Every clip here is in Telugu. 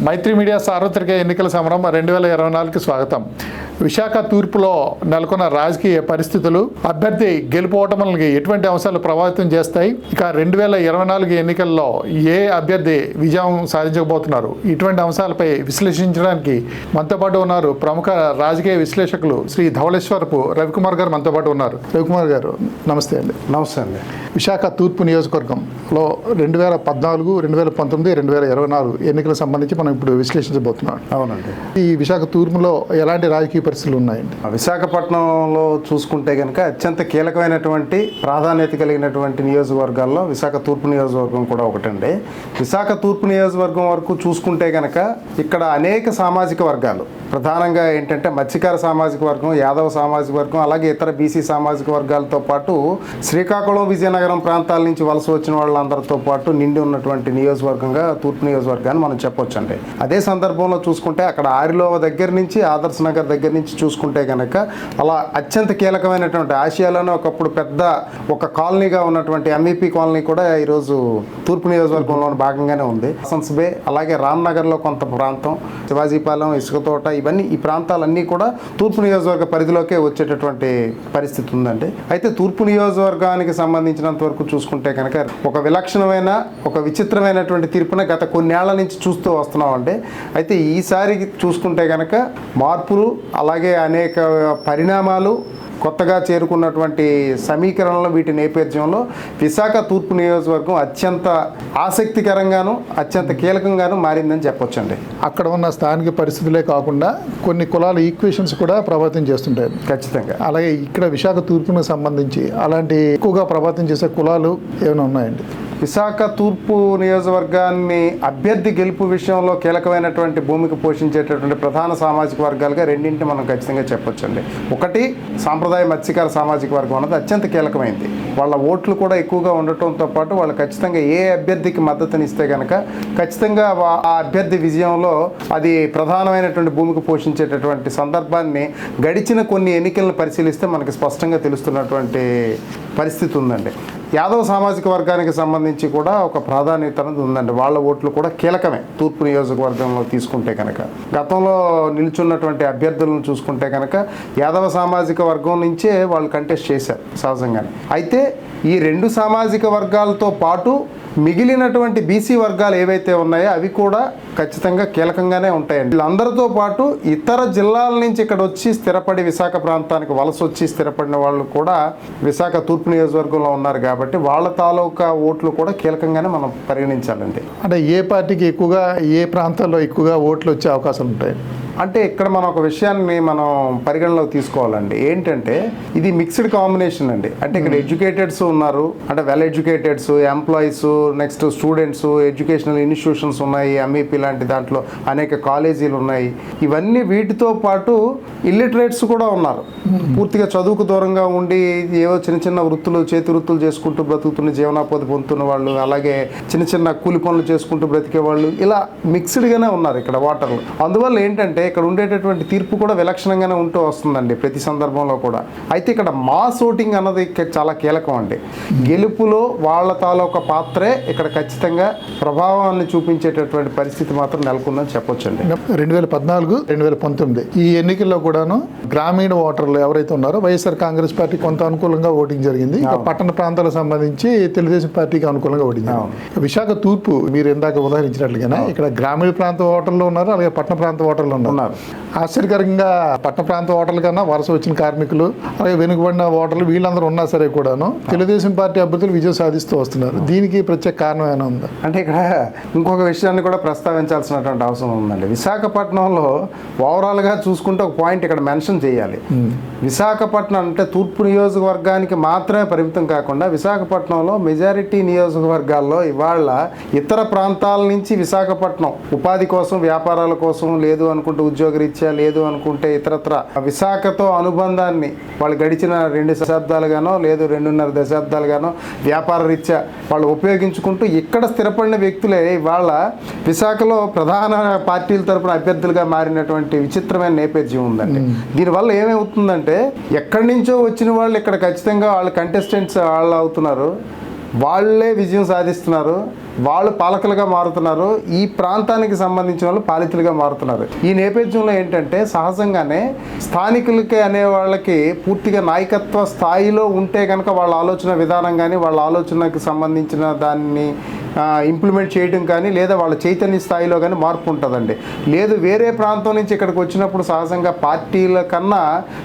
మైత్రి మీడియా సార్వత్రిక ఎన్నికల సమరం 2024కి స్వాగతం. విశాఖ తూర్పులో నెలకొన్న రాజకీయ పరిస్థితులు అభ్యర్థి గెలుపోవటంకి ఎటువంటి అంశాలు ప్రభావితం చేస్తాయి, ఇక 2024 ఎన్నికల్లో ఏ అభ్యర్థి విజయం సాధించబోతున్నారు, ఇటువంటి అంశాలపై విశ్లేషించడానికి మనతో పాటు ఉన్నారు ప్రముఖ రాజకీయ విశ్లేషకులు శ్రీ ధవళేశ్వరపు రవికుమార్ గారు మనతో పాటు ఉన్నారు. రవికుమార్ గారు నమస్తే అండి. నమస్తే అండి. విశాఖ తూర్పు నియోజకవర్గంలో 2014, 2019, 2024 ఎన్నికలకు సంబంధించి మనం ఇప్పుడు విశ్లేషించబోతున్నాం. అవునండి. ఈ విశాఖ తూర్పులో ఎలాంటి రాజకీయ పరిస్థితులు ఉన్నాయండి? విశాఖపట్నంలో చూసుకుంటే కనుక అత్యంత కీలకమైనటువంటి ప్రాధాన్యత కలిగినటువంటి నియోజకవర్గాల్లో విశాఖ తూర్పు నియోజకవర్గం కూడా ఒకటండి. విశాఖ తూర్పు నియోజకవర్గం వరకు చూసుకుంటే కనుక ఇక్కడ అనేక సామాజిక వర్గాలు, ప్రధానంగా ఏంటంటే మత్స్యకార సామాజిక వర్గం, యాదవ సామాజిక వర్గం, అలాగే ఇతర బీసీ సామాజిక వర్గాలతో పాటు శ్రీకాకుళం, విజయనగరం ప్రాంతాల నుంచి వలస వచ్చిన వాళ్ళందరితో పాటు నిండి ఉన్నటువంటి నియోజకవర్గంగా తూర్పు నియోజకవర్గాన్ని మనం చెప్పొచ్చండి. అదే సందర్భంలో చూసుకుంటే అక్కడ ఆరిలోవ దగ్గర నుంచి ఆదర్శ్ నగర్ దగ్గర నుంచి చూసుకుంటే కనుక అలా అత్యంత కీలకమైనటువంటి ఆసియాలోనే ఒకప్పుడు పెద్ద ఒక కాలనీగా ఉన్నటువంటి ఎంఈపీ కాలనీ కూడా ఈరోజు తూర్పు నియోజకవర్గంలో భాగంగానే ఉంది. హసన్స్ బే, అలాగే రామ్నగర్లో కొంత ప్రాంతం, శివాజీపాలెం, ఇసుకతోట, ఇవన్నీ ఈ ప్రాంతాలన్నీ కూడా తూర్పు నియోజకవర్గ పరిధిలోకే వచ్చేటటువంటి పరిస్థితి ఉందండి. అయితే తూర్పు నియోజకవర్గానికి సంబంధించినంత వరకు చూసుకుంటే కనుక ఒక విలక్షణమైన, ఒక విచిత్రమైనటువంటి తీర్పున గత కొన్నేళ్ల నుంచి చూస్తూ వస్తున్నామండి. అయితే ఈసారి చూసుకుంటే కనుక మార్పులు, అలాగే అనేక పరిణామాలు, కొత్తగా చేరుకున్నటువంటి సమీకరణలు, వీటి నేపథ్యంలో విశాఖ తూర్పు నియోజకవర్గం అత్యంత ఆసక్తికరంగాను అత్యంత కీలకంగాను మారిందని చెప్పొచ్చండి. అక్కడ ఉన్న స్థానిక పరిస్థితులే కాకుండా కొన్ని కులాల ఈక్వేషన్స్ కూడా ప్రభావితం చేస్తుంటాయి. ఖచ్చితంగా. అలాగే ఇక్కడ విశాఖ తూర్పుకు సంబంధించి అలాంటి ఎక్కువగా ప్రభావితం చేసే కులాలు ఏమైనా ఉన్నాయండి? విశాఖ తూర్పు నియోజకవర్గాన్ని అభ్యర్థి గెలుపు విషయంలో కీలకమైనటువంటి భూమిక పోషించేటటువంటి ప్రధాన సామాజిక వర్గాలుగా రెండింటిని మనం ఖచ్చితంగా చెప్పొచ్చండి. ఒకటి సాంప్రదాయ మత్స్యకార సామాజిక వర్గం అన్నది అత్యంత కీలకమైంది. వాళ్ళ ఓట్లు కూడా ఎక్కువగా ఉండటంతో పాటు వాళ్ళు ఖచ్చితంగా ఏ అభ్యర్థికి మద్దతునిస్తే కనుక ఖచ్చితంగా ఆ అభ్యర్థి విజయంలో అది ప్రధానమైనటువంటి భూమిక పోషించేటటువంటి సందర్భాన్ని గడిచిన కొన్ని ఎన్నికలను పరిశీలిస్తే మనకి స్పష్టంగా తెలుస్తున్నటువంటి పరిస్థితి ఉందండి. యాదవ సామాజిక వర్గానికి సంబంధించి కూడా ఒక ప్రాధాన్యత అనేది ఉందండి. వాళ్ళ ఓట్లు కూడా కీలకమే తూర్పు నియోజకవర్గంలో తీసుకుంటే కనుక. గతంలో నిల్చున్నటువంటి అభ్యర్థులను చూసుకుంటే కనుక యాదవ సామాజిక వర్గం నుంచే వాళ్ళు కంటెస్ట్ చేశారు సహజంగానే. అయితే ఈ రెండు సామాజిక వర్గాలతో పాటు మిగిలినటువంటి బీసీ వర్గాలు ఏవైతే ఉన్నాయో అవి కూడా ఖచ్చితంగా కీలకంగానే ఉంటాయండి. వీళ్ళందరితో పాటు ఇతర జిల్లాల నుంచి ఇక్కడ వచ్చి స్థిరపడి విశాఖ ప్రాంతానికి వలస వచ్చి స్థిరపడిన వాళ్ళు కూడా విశాఖ తూర్పు నియోజకవర్గంలో ఉన్నారు కాబట్టి వాళ్ళ తాలూకా ఓట్లు కూడా కీలకంగానే మనం పరిగణించాలండి. అంటే ఏ పార్టీకి ఎక్కువగా, ఏ ప్రాంతాల్లో ఎక్కువగా ఓట్లు వచ్చే అవకాశాలు ఉంటాయి? అంటే ఇక్కడ మనం ఒక విషయాన్ని మనం పరిగణలోకి తీసుకోవాలండి. ఏంటంటే ఇది మిక్స్డ్ కాంబినేషన్ అండి. అంటే ఇక్కడ ఎడ్యుకేటెడ్స్ ఉన్నారు, అంటే well ఎడ్యుకేటెడ్స్, employees, next students, educational institutions ఉన్నాయి, ఎంఈపీ లాంటి దాంట్లో అనేక కాలేజీలు ఉన్నాయి. ఇవన్నీ వీటితో పాటు ఇల్లిటరేట్స్ కూడా ఉన్నారు. పూర్తిగా చదువుకు దూరంగా ఉండి ఏవో చిన్న చిన్న వృత్తులు, చేతి వృత్తులు చేసుకుంటూ బ్రతుకుతున్న, జీవనోపాధి పొందుతున్న వాళ్ళు, అలాగే చిన్న చిన్న కూలి పనులు చేసుకుంటూ బ్రతికే వాళ్ళు, ఇలా మిక్స్డ్గానే ఉన్నారు ఇక్కడ ఓటర్లు. అందువల్ల ఏంటంటే ఇక్కడ ఉండేటటువంటి తీర్పు కూడా విలక్షణంగానే ఉంటూ వస్తుందండి ప్రతి సందర్భంలో కూడా. అయితే ఇక్కడ మాస్ ఓటింగ్ అన్నది చాలా కీలకం అండి. గెలుపులో వాళ్ళ తాలూకా పాత్రే ఇక్కడ ఖచ్చితంగా ప్రభావాన్ని చూపించేటటువంటి పరిస్థితి మాత్రం నెలకొందని చెప్పొచ్చండి. 2014, 2019 ఈ ఎన్నికల్లో కూడాను గ్రామీణ ఓటర్లు ఎవరైతే ఉన్నారో వైఎస్ఆర్ కాంగ్రెస్ పార్టీ కొంత అనుకూలంగా ఓటింగ్ జరిగింది. ఇంకా పట్టణ ప్రాంతాలకు సంబంధించి తెలుగుదేశం పార్టీకి అనుకూలంగా ఓటింగ్ జరిగింది. విశాఖ తూర్పు మీరు ఇందాక ఉదాహరించినట్లుగానే ఇక్కడ గ్రామీణ ప్రాంత ఓటర్లు ఉన్నారు, అలాగే పట్టణ ప్రాంత ఓటర్లు ఉన్నారు. ఆశ్చర్యకరంగా పట్టణ ప్రాంత ఓటర్ల కన్నా వలస వచ్చిన కార్మికులు, అలాగే వెనుకబడిన ఓటర్లు వీళ్ళందరూ ఉన్నా సరే కూడాను తెలుగుదేశం పార్టీ అభ్యర్థులు విజయం సాధిస్తూ వస్తున్నారు. దీనికి ప్రత్యేక కారణం ఏమైనా ఉందా? అంటే ఇక్కడ ఇంకొక విషయాన్ని కూడా ప్రస్తావించాల్సినటువంటి అవసరం ఉందండి. విశాఖపట్నంలో ఓవరాల్గా చూసుకుంటే ఒక పాయింట్ ఇక్కడ మెన్షన్ చేయాలి. విశాఖపట్నం అంటే తూర్పు నియోజకవర్గానికి మాత్రమే పరిమితం కాకుండా విశాఖపట్నంలో మెజారిటీ నియోజకవర్గాల్లో ఇవాళ ఇతర ప్రాంతాల నుంచి విశాఖపట్నం ఉపాధి కోసం, వ్యాపారాల కోసం, లేదు అనుకుంటే ఉద్యోగరీత్యా, లేదు అనుకుంటే ఇతరత్ర విశాఖతో అనుబంధాన్ని వాళ్ళు గడిచిన 2 దశాబ్దాలుగానో లేదు 2.5 దశాబ్దాలుగానో వ్యాపార రీత్యా వాళ్ళు ఉపయోగించుకుంటూ ఇక్కడ స్థిరపడిన వ్యక్తులే ఇవాళ విశాఖలో ప్రధాన పార్టీల తరపున అభ్యర్థులుగా మారినటువంటి విచిత్రమైన నేపథ్యం ఉందండి. దీనివల్ల ఏమవుతుందంటే ఎక్కడి నుంచో వచ్చిన వాళ్ళు ఇక్కడ ఖచ్చితంగా వాళ్ళు కంటెస్టెంట్స్ వాళ్ళు అవుతున్నారు, వాళ్ళే విజయం సాధిస్తున్నారు. వాళ్ళు పాలకులుగా మారుతున్నారు, ఈ ప్రాంతానికి సంబంధించిన వాళ్ళు పాలితులుగా మారుతున్నారు. ఈ నేపథ్యంలో ఏంటంటే సహజంగానే స్థానికులకి అనే వాళ్ళకి పూర్తిగా నాయకత్వ స్థాయిలో ఉంటే కనుక వాళ్ళ ఆలోచన విధానం కానీ వాళ్ళ ఆలోచనకి సంబంధించిన దాన్ని ఇంప్లిమెంట్ చేయడం కానీ లేదా వాళ్ళ చైతన్య స్థాయిలో కానీ మార్పు ఉంటుందండి. లేదు వేరే ప్రాంతం నుంచి ఇక్కడికి వచ్చినప్పుడు సహజంగా పార్టీల కన్నా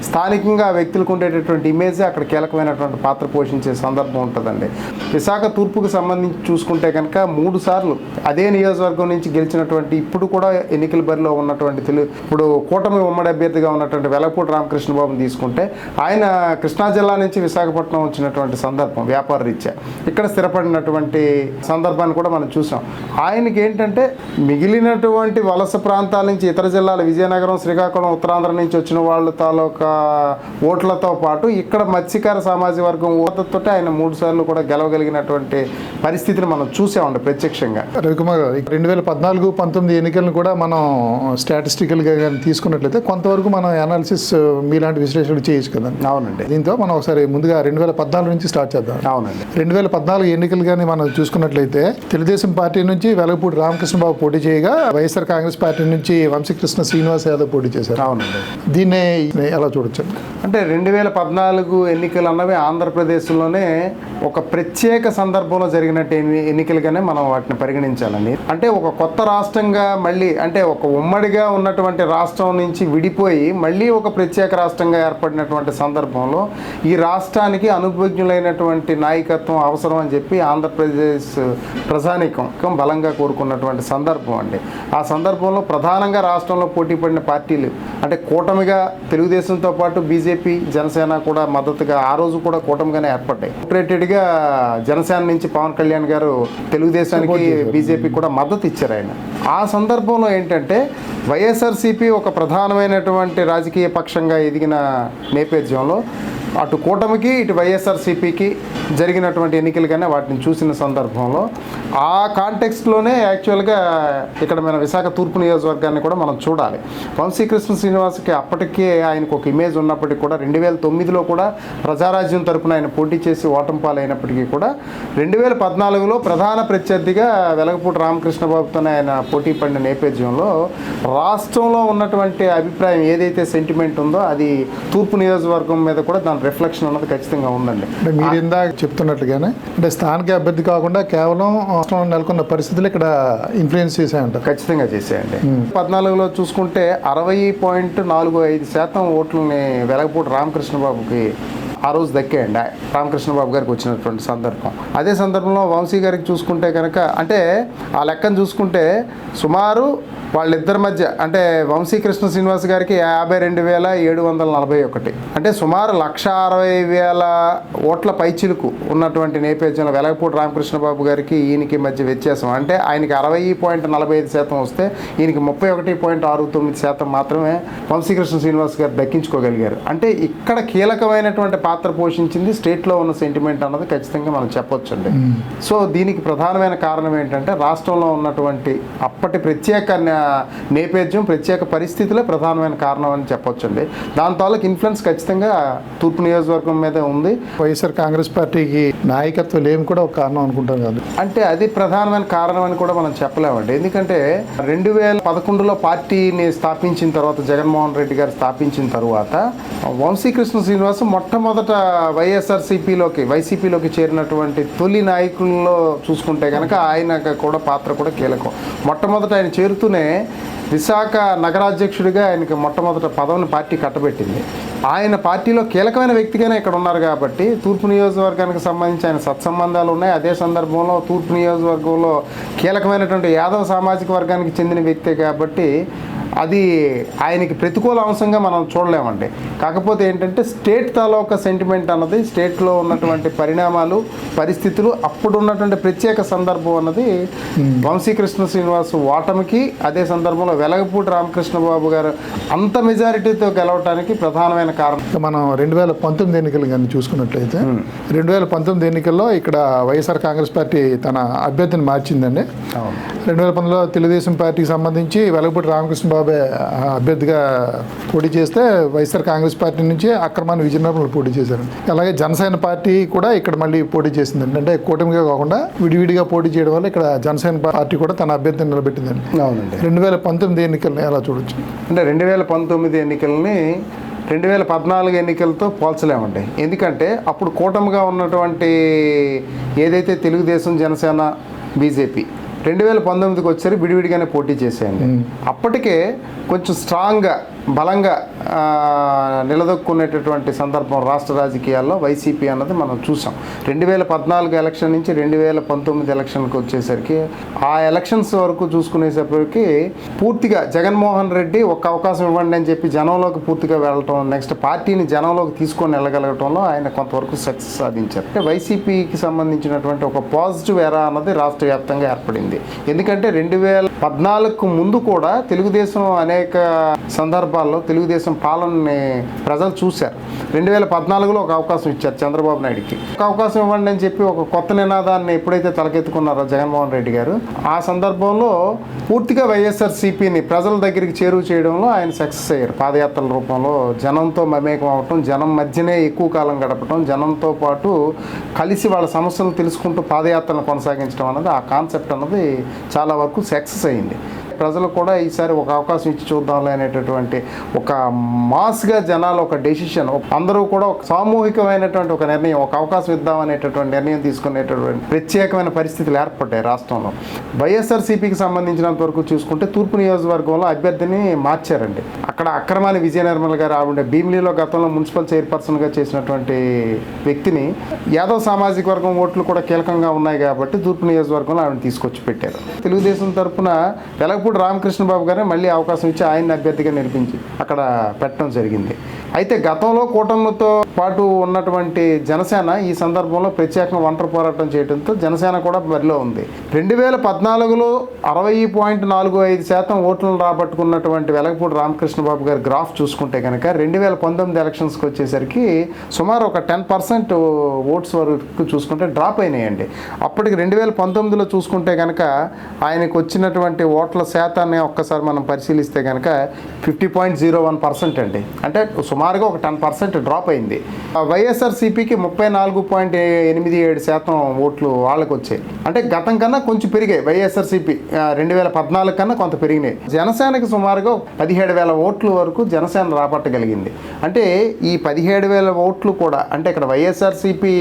స్థానికంగా ఆ వ్యక్తులకు ఉండేటటువంటి ఇమేజే అక్కడ కీలకమైనటువంటి పాత్ర పోషించే సందర్భం ఉంటుందండి. విశాఖ తూర్పుకు సంబంధించి చూసుకుంటే కనుక 3 సార్లు అదే నియోజకవర్గం నుంచి గెలిచినటువంటి ఇప్పుడు కూడా ఎన్నికల బరిలో ఉన్నటువంటి ఇప్పుడు కూటమి ఉమ్మడి అభ్యర్థిగా ఉన్నటువంటి వెలగపూడి రామకృష్ణబాబుని తీసుకుంటే ఆయన కృష్ణా జిల్లా నుంచి విశాఖపట్నం వచ్చినటువంటి సందర్భం వ్యాపార రీత్యా ఇక్కడ స్థిరపడినటువంటి సందర్భాన్ని కూడా మనం చూసాం. ఆయనకి ఏంటంటే మిగిలినటువంటి వలస ప్రాంతాల నుంచి ఇతర జిల్లాలు విజయనగరం, శ్రీకాకుళం, ఉత్తరాంధ్ర నుంచి వచ్చిన వాళ్ళ తాలూకా ఓట్లతో పాటు ఇక్కడ మత్స్యకార సామాజిక వర్గం ఓట్లతో ఆయన 3 సార్లు కూడా గెలవగలిగినటువంటి పరిస్థితిని మనం చూసామండి ప్రత్యక్షంగా. రవికుమార్ గారు 2014-19 ఎన్నికలను కూడా మనం స్టాటిస్టికల్గా కానీ తీసుకున్నట్లయితే కొంతవరకు మనం అనాలిసిస్ మీలాంటి విశ్లేషణలు చేయొచ్చు కదండి. అవునండి. దీంతో మనం ఒకసారి ముందుగా 2014 నుంచి స్టార్ట్ చేద్దాం. అవునండి. 2014 ఎన్నికలు కానీ మనం చూసుకున్నట్లయితే తెలుగుదేశం పార్టీ నుంచి వెలగపూడి రామకృష్ణబాబు పోటీ చేయగా వైఎస్ఆర్ కాంగ్రెస్ పార్టీ నుంచి వంశీకృష్ణ శ్రీనివాస్ యాదవ్ పోటీ చేశారు. అవునండి. దీన్నే ఎలా చూడొచ్చండి? అంటే 2014 ఎన్నికలు అన్నవి ఆంధ్రప్రదేశ్లోనే ఒక ప్రత్యేక సందర్భంలో జరిగినట్టు ఎన్నికలుగానే మనం వాటిని పరిగణించాలండి. అంటే ఒక కొత్త రాష్ట్రంగా మళ్ళీ అంటే ఒక ఉమ్మడిగా ఉన్నటువంటి రాష్ట్రం నుంచి విడిపోయి మళ్ళీ ఒక ప్రత్యేక రాష్ట్రంగా ఏర్పడినటువంటి సందర్భంలో ఈ రాష్ట్రానికి అనుభవజ్ఞులైనటువంటి నాయకత్వం అవసరం అని చెప్పి ఆంధ్రప్రదేశ్ ప్రజానీకం బలంగా కోరుకున్నటువంటి సందర్భం అండి. ఆ సందర్భంలో ప్రధానంగా రాష్ట్రంలో పోటీ పడిన పార్టీలు అంటే కూటమిగా తెలుగుదేశంతో పాటు బీజేపీ, జనసేన కూడా మద్దతుగా ఆ రోజు కూడా కూటమిగానే ఏర్పడ్డాయి. సపరేటెడ్గా జనసేన నుంచి పవన్ కళ్యాణ్ గారు తెలుగుదేశానికి, బీజేపీ కూడా మద్దతు ఇచ్చారు ఆయన. ఆ సందర్భంలో ఏంటంటే వైఎస్ఆర్సీపీ ఒక ప్రధానమైనటువంటి రాజకీయ పక్షంగా ఎదిగిన నేపథ్యంలో అటు కూటమికి ఇటు వైఎస్ఆర్సీపీకి జరిగినటువంటి ఎన్నికలుగానే వాటిని చూసిన సందర్భంలో ఆ కాంటెక్స్ట్లోనే యాక్చువల్గా ఇక్కడ మన విశాఖ తూర్పు నియోజకవర్గాన్ని కూడా మనం చూడాలి. వంశీకృష్ణ శ్రీనివాస్కి అప్పటికే ఆయనకు ఒక ఇమేజ్ ఉన్నప్పటికీ కూడా 2009లో కూడా ప్రజారాజ్యం తరపున ఆయన పోటీ చేసి ఓటమి పాలైనప్పటికీ కూడా 2014లో ప్రధాన ప్రత్యర్థిగా వెలగపూడి రామకృష్ణబాబుతోనే ఆయన పోటీ పడిన నేపథ్యంలో రాష్ట్రంలో ఉన్నటువంటి అభిప్రాయం ఏదైతే సెంటిమెంట్ ఉందో అది తూర్పు నియోజకవర్గం మీద కూడా దాని రిఫ్లెక్షన్ అన్నది ఖచ్చితంగా ఉందండి. అంటే మీరు ఇందాక చెప్తున్నట్టుగానే అంటే స్థానిక అభ్యర్థి కాకుండా కేవలం రాష్ట్రంలో నెలకొన్న పరిస్థితులు ఇక్కడ ఇన్ఫ్లుయెన్స్ చేశాయంటారు? ఖచ్చితంగా చేశాయండి. 14లో చూసుకుంటే 60.45% ఓట్లని వెలగపూడి రామకృష్ణబాబుకి ఆ రోజు దక్కాయండి. రామకృష్ణబాబు గారికి వచ్చినటువంటి సందర్భం. అదే సందర్భంలో వంశీ గారికి చూసుకుంటే కనుక అంటే ఆ లెక్కను చూసుకుంటే సుమారు వాళ్ళిద్దరి మధ్య అంటే వంశీకృష్ణ శ్రీనివాస్ గారికి 52,741 అంటే సుమారు 1,60,000 ఓట్ల పైచిలుకు ఉన్నటువంటి నేపథ్యంలో వెలగపూడి రామకృష్ణబాబు గారికి ఈయనకి మధ్య వ్యత్యాసం అంటే ఆయనకి 60.45% వస్తే ఈయనకి 31.69% మాత్రమే వంశీకృష్ణ శ్రీనివాస్ గారు దక్కించుకోగలిగారు. అంటే ఇక్కడ కీలకమైనటువంటి పాత్ర పోషించింది స్టేట్లో ఉన్న సెంటిమెంట్ అన్నది ఖచ్చితంగా మనం చెప్పొచ్చండి. సో దీనికి ప్రధానమైన కారణం ఏంటంటే రాష్ట్రంలో ఉన్నటువంటి అప్పటి ప్రత్యేక నేపథ్యం, ప్రత్యేక పరిస్థితులే ప్రధానమైన కారణం అని చెప్పొచ్చండి. దాని తాలూకు ఇన్ఫ్లుయెన్స్ ఖచ్చితంగా తూర్పు నియోజకవర్గం మీద ఉంది. వైఎస్ఆర్ కాంగ్రెస్ పార్టీకి నాయకత్వం లేని కూడా ఒక కారణం అనుకుంటాం కాదు అంటే అది ప్రధానమైన కారణం అని కూడా మనం చెప్పలేమండి. ఎందుకంటే 2011లో పార్టీని స్థాపించిన తర్వాత జగన్మోహన్ రెడ్డి గారు స్థాపించిన తర్వాత వంశీకృష్ణ శ్రీనివాస్ మొట్టమొదట వైసీపీలోకి చేరినటువంటి తొలి నాయకుల్లో చూసుకుంటే కనుక ఆయన కూడా పాత్ర కూడా కీలకం. మొట్టమొదట ఆయన చేరుతూనే విశాఖ నగరాధ్యక్షుడిగా ఆయనకి మొట్టమొదట పదవిని పార్టీ కట్టబెట్టింది. ఆయన పార్టీలో కీలకమైన వ్యక్తిగానే ఇక్కడ ఉన్నారు కాబట్టి తూర్పు నియోజకవర్గానికి సంబంధించి ఆయన సత్సంబంధాలు ఉన్నాయి. అదే సందర్భంలో తూర్పు నియోజకవర్గంలో కీలకమైనటువంటి యాదవ సామాజిక వర్గానికి చెందిన వ్యక్తే కాబట్టి అది ఆయనకి ప్రతికూల అంశంగా మనం చూడలేమండి. కాకపోతే ఏంటంటే స్టేట్ తాలూకా సెంటిమెంట్ అన్నది స్టేట్లో ఉన్నటువంటి పరిణామాలు, పరిస్థితులు, అప్పుడు ఉన్నటువంటి ప్రత్యేక సందర్భం అన్నది వంశీకృష్ణ శ్రీనివాస్ ఓటమికి, అదే సందర్భంలో వెలగపూడి రామకృష్ణబాబు గారు అంత మెజారిటీతో గెలవడానికి ప్రధానమైన కారణం. మనం 2019 ఎన్నికలు కానీ చూసుకున్నట్లయితే 2019 ఎన్నికల్లో ఇక్కడ వైఎస్ఆర్ కాంగ్రెస్ పార్టీ తన అభ్యర్థిని మార్చిందండి. 2019లో తెలుగుదేశం పార్టీకి సంబంధించి వెలగపూడి రామకృష్ణబాబు బాబాయ్ అభ్యర్థిగా పోటీ చేస్తే వైఎస్ఆర్ కాంగ్రెస్ పార్టీ నుంచి అక్రమాన్ని విజయనగరంలో పోటీ చేశారు. అలాగే జనసేన పార్టీ కూడా ఇక్కడ మళ్ళీ పోటీ చేసిందండి. అంటే కూటమిగా కాకుండా విడివిడిగా పోటీ చేయడం వల్ల ఇక్కడ జనసేన పార్టీ కూడా తన అభ్యర్థిని నిలబెట్టిందండి. అవునండి. 2019 ఎన్నికల్ని ఎలా చూడొచ్చు అంటే 2019 ఎన్నికల్ని 2014 ఎన్నికలతో పోల్చలేమండి. ఎందుకంటే అప్పుడు కూటమిగా ఉన్నటువంటి ఏదైతే తెలుగుదేశం, జనసేన, బీజేపీ 2019కి వచ్చారు విడివిడిగానే పోటీ చేసేయండి. అప్పటికే కొంచెం స్ట్రాంగ్గా బలంగా నిలదొక్కునేటటువంటి సందర్భం రాష్ట్ర రాజకీయాల్లో వైసీపీ అన్నది మనం చూసాం. 2014 ఎలక్షన్ నుంచి 2019 ఎలక్షన్కి వచ్చేసరికి ఆ ఎలక్షన్స్ వరకు చూసుకునేసరికి పూర్తిగా జగన్మోహన్ రెడ్డి ఒక అవకాశం ఇవ్వండి అని చెప్పి జనంలోకి పూర్తిగా వెళ్ళటం, నెక్స్ట్ పార్టీని జనంలోకి తీసుకొని వెళ్ళగలగటంలో ఆయన కొంతవరకు సక్సెస్ సాధించారు. అంటే వైసీపీకి సంబంధించినటువంటి ఒక పాజిటివ్ ఎరా అన్నది రాష్ట్ర వ్యాప్తంగా ఏర్పడింది. ఎందుకంటే 2014కు ముందు కూడా తెలుగుదేశం అనేక సందర్భాల్లో తెలుగుదేశం పాలనని ప్రజలు చూశారు. 2014లో ఒక అవకాశం ఇచ్చారు చంద్రబాబు నాయుడుకి. ఒక అవకాశం ఇవ్వండి అని చెప్పి ఒక కొత్త నినాదాన్ని ఎప్పుడైతే తలకెత్తుకున్నారో జగన్మోహన్ రెడ్డి గారు, ఆ సందర్భంలో పూర్తిగా వైఎస్ఆర్సీపీని ప్రజల దగ్గరికి చేరువ చేయడంలో ఆయన సక్సెస్ అయ్యారు. పాదయాత్రల రూపంలో జనంతో మమేకం అవటం, జనం మధ్యనే ఎక్కువ కాలం గడపటం, జనంతో పాటు కలిసి వాళ్ళ సమస్యలను తెలుసుకుంటూ పాదయాత్రను కొనసాగించడం అన్నది, ఆ కాన్సెప్ట్ అన్నది చాలా వరకు సక్సెస్ అయ్యింది. ప్రజలు కూడా ఈసారి ఒక అవకాశం ఇచ్చి చూద్దాంలే అనేటటువంటి ఒక మాస్గా జనాలు ఒక డెసిషన్, అందరూ కూడా ఒక సామూహికమైనటువంటి ఒక నిర్ణయం, ఒక అవకాశం ఇద్దామనేటటువంటి నిర్ణయం తీసుకునేటటువంటి ప్రత్యేకమైన పరిస్థితులు ఏర్పడ్డాయి రాష్ట్రంలో. వైఎస్ఆర్సీపీకి సంబంధించినంత వరకు చూసుకుంటే తూర్పు నియోజకవర్గంలో అభ్యర్థిని మార్చారండి. అక్కడ అక్రమాన్ని విజయ నిర్మల్ గారు ఆవిడ భీమిలీలో గతంలో మున్సిపల్ చైర్పర్సన్గా చేసినటువంటి వ్యక్తిని, యాదవ్ సామాజిక వర్గం ఓట్లు కూడా కీలకంగా ఉన్నాయి కాబట్టి తూర్పు నియోజకవర్గంలో ఆవిడని తీసుకొచ్చి పెట్టారు. తెలుగుదేశం తరఫున వెలగపూడి రామకృష్ణ బాబు గారే మళ్ళీ అవకాశం ఇచ్చి ఆయన్ని అభ్యర్థిగా నిలిపించి అక్కడ పెట్టడం జరిగింది. అయితే గతంలో కూటమితో పాటు ఉన్నటువంటి జనసేన ఈ సందర్భంలో ప్రత్యేకంగా ఒంటరి పోరాటం చేయడంతో జనసేన కూడా బరిలో ఉంది. 2014లో 60.45% ఓట్లను రాబట్టుకున్నటువంటి వెలగపూడి రామకృష్ణ బాబు గారి గ్రాఫ్ చూసుకుంటే కనుక 2019 ఎలక్షన్స్కి వచ్చేసరికి సుమారు ఒక 10% ఓట్స్ వరకు చూసుకుంటే డ్రాప్ అయినాయండి. అప్పటికి 2019లో చూసుకుంటే కనుక ఆయనకు వచ్చినటువంటి ఓట్ల శాతాన్ని ఒక్కసారి మనం పరిశీలిస్తే కనుక 50.01% అండి. అంటే సుమారుగా ఒక 10% డ్రాప్ అయింది. వైఎస్ఆర్సీపీకి 34.87% ఓట్లు వాళ్ళకు వచ్చాయి. అంటే గతం కన్నా కొంచెం పెరిగాయి. వైఎస్ఆర్సీపీ 2014 కన్నా కొంత పెరిగినాయి. జనసేనకి సుమారుగా 17,000 ఓట్లు వరకు జనసేన రాబట్టగలిగింది. అంటే ఈ 17,000 ఓట్లు కూడా, అంటే ఇక్కడ వైఎస్ఆర్సీపీ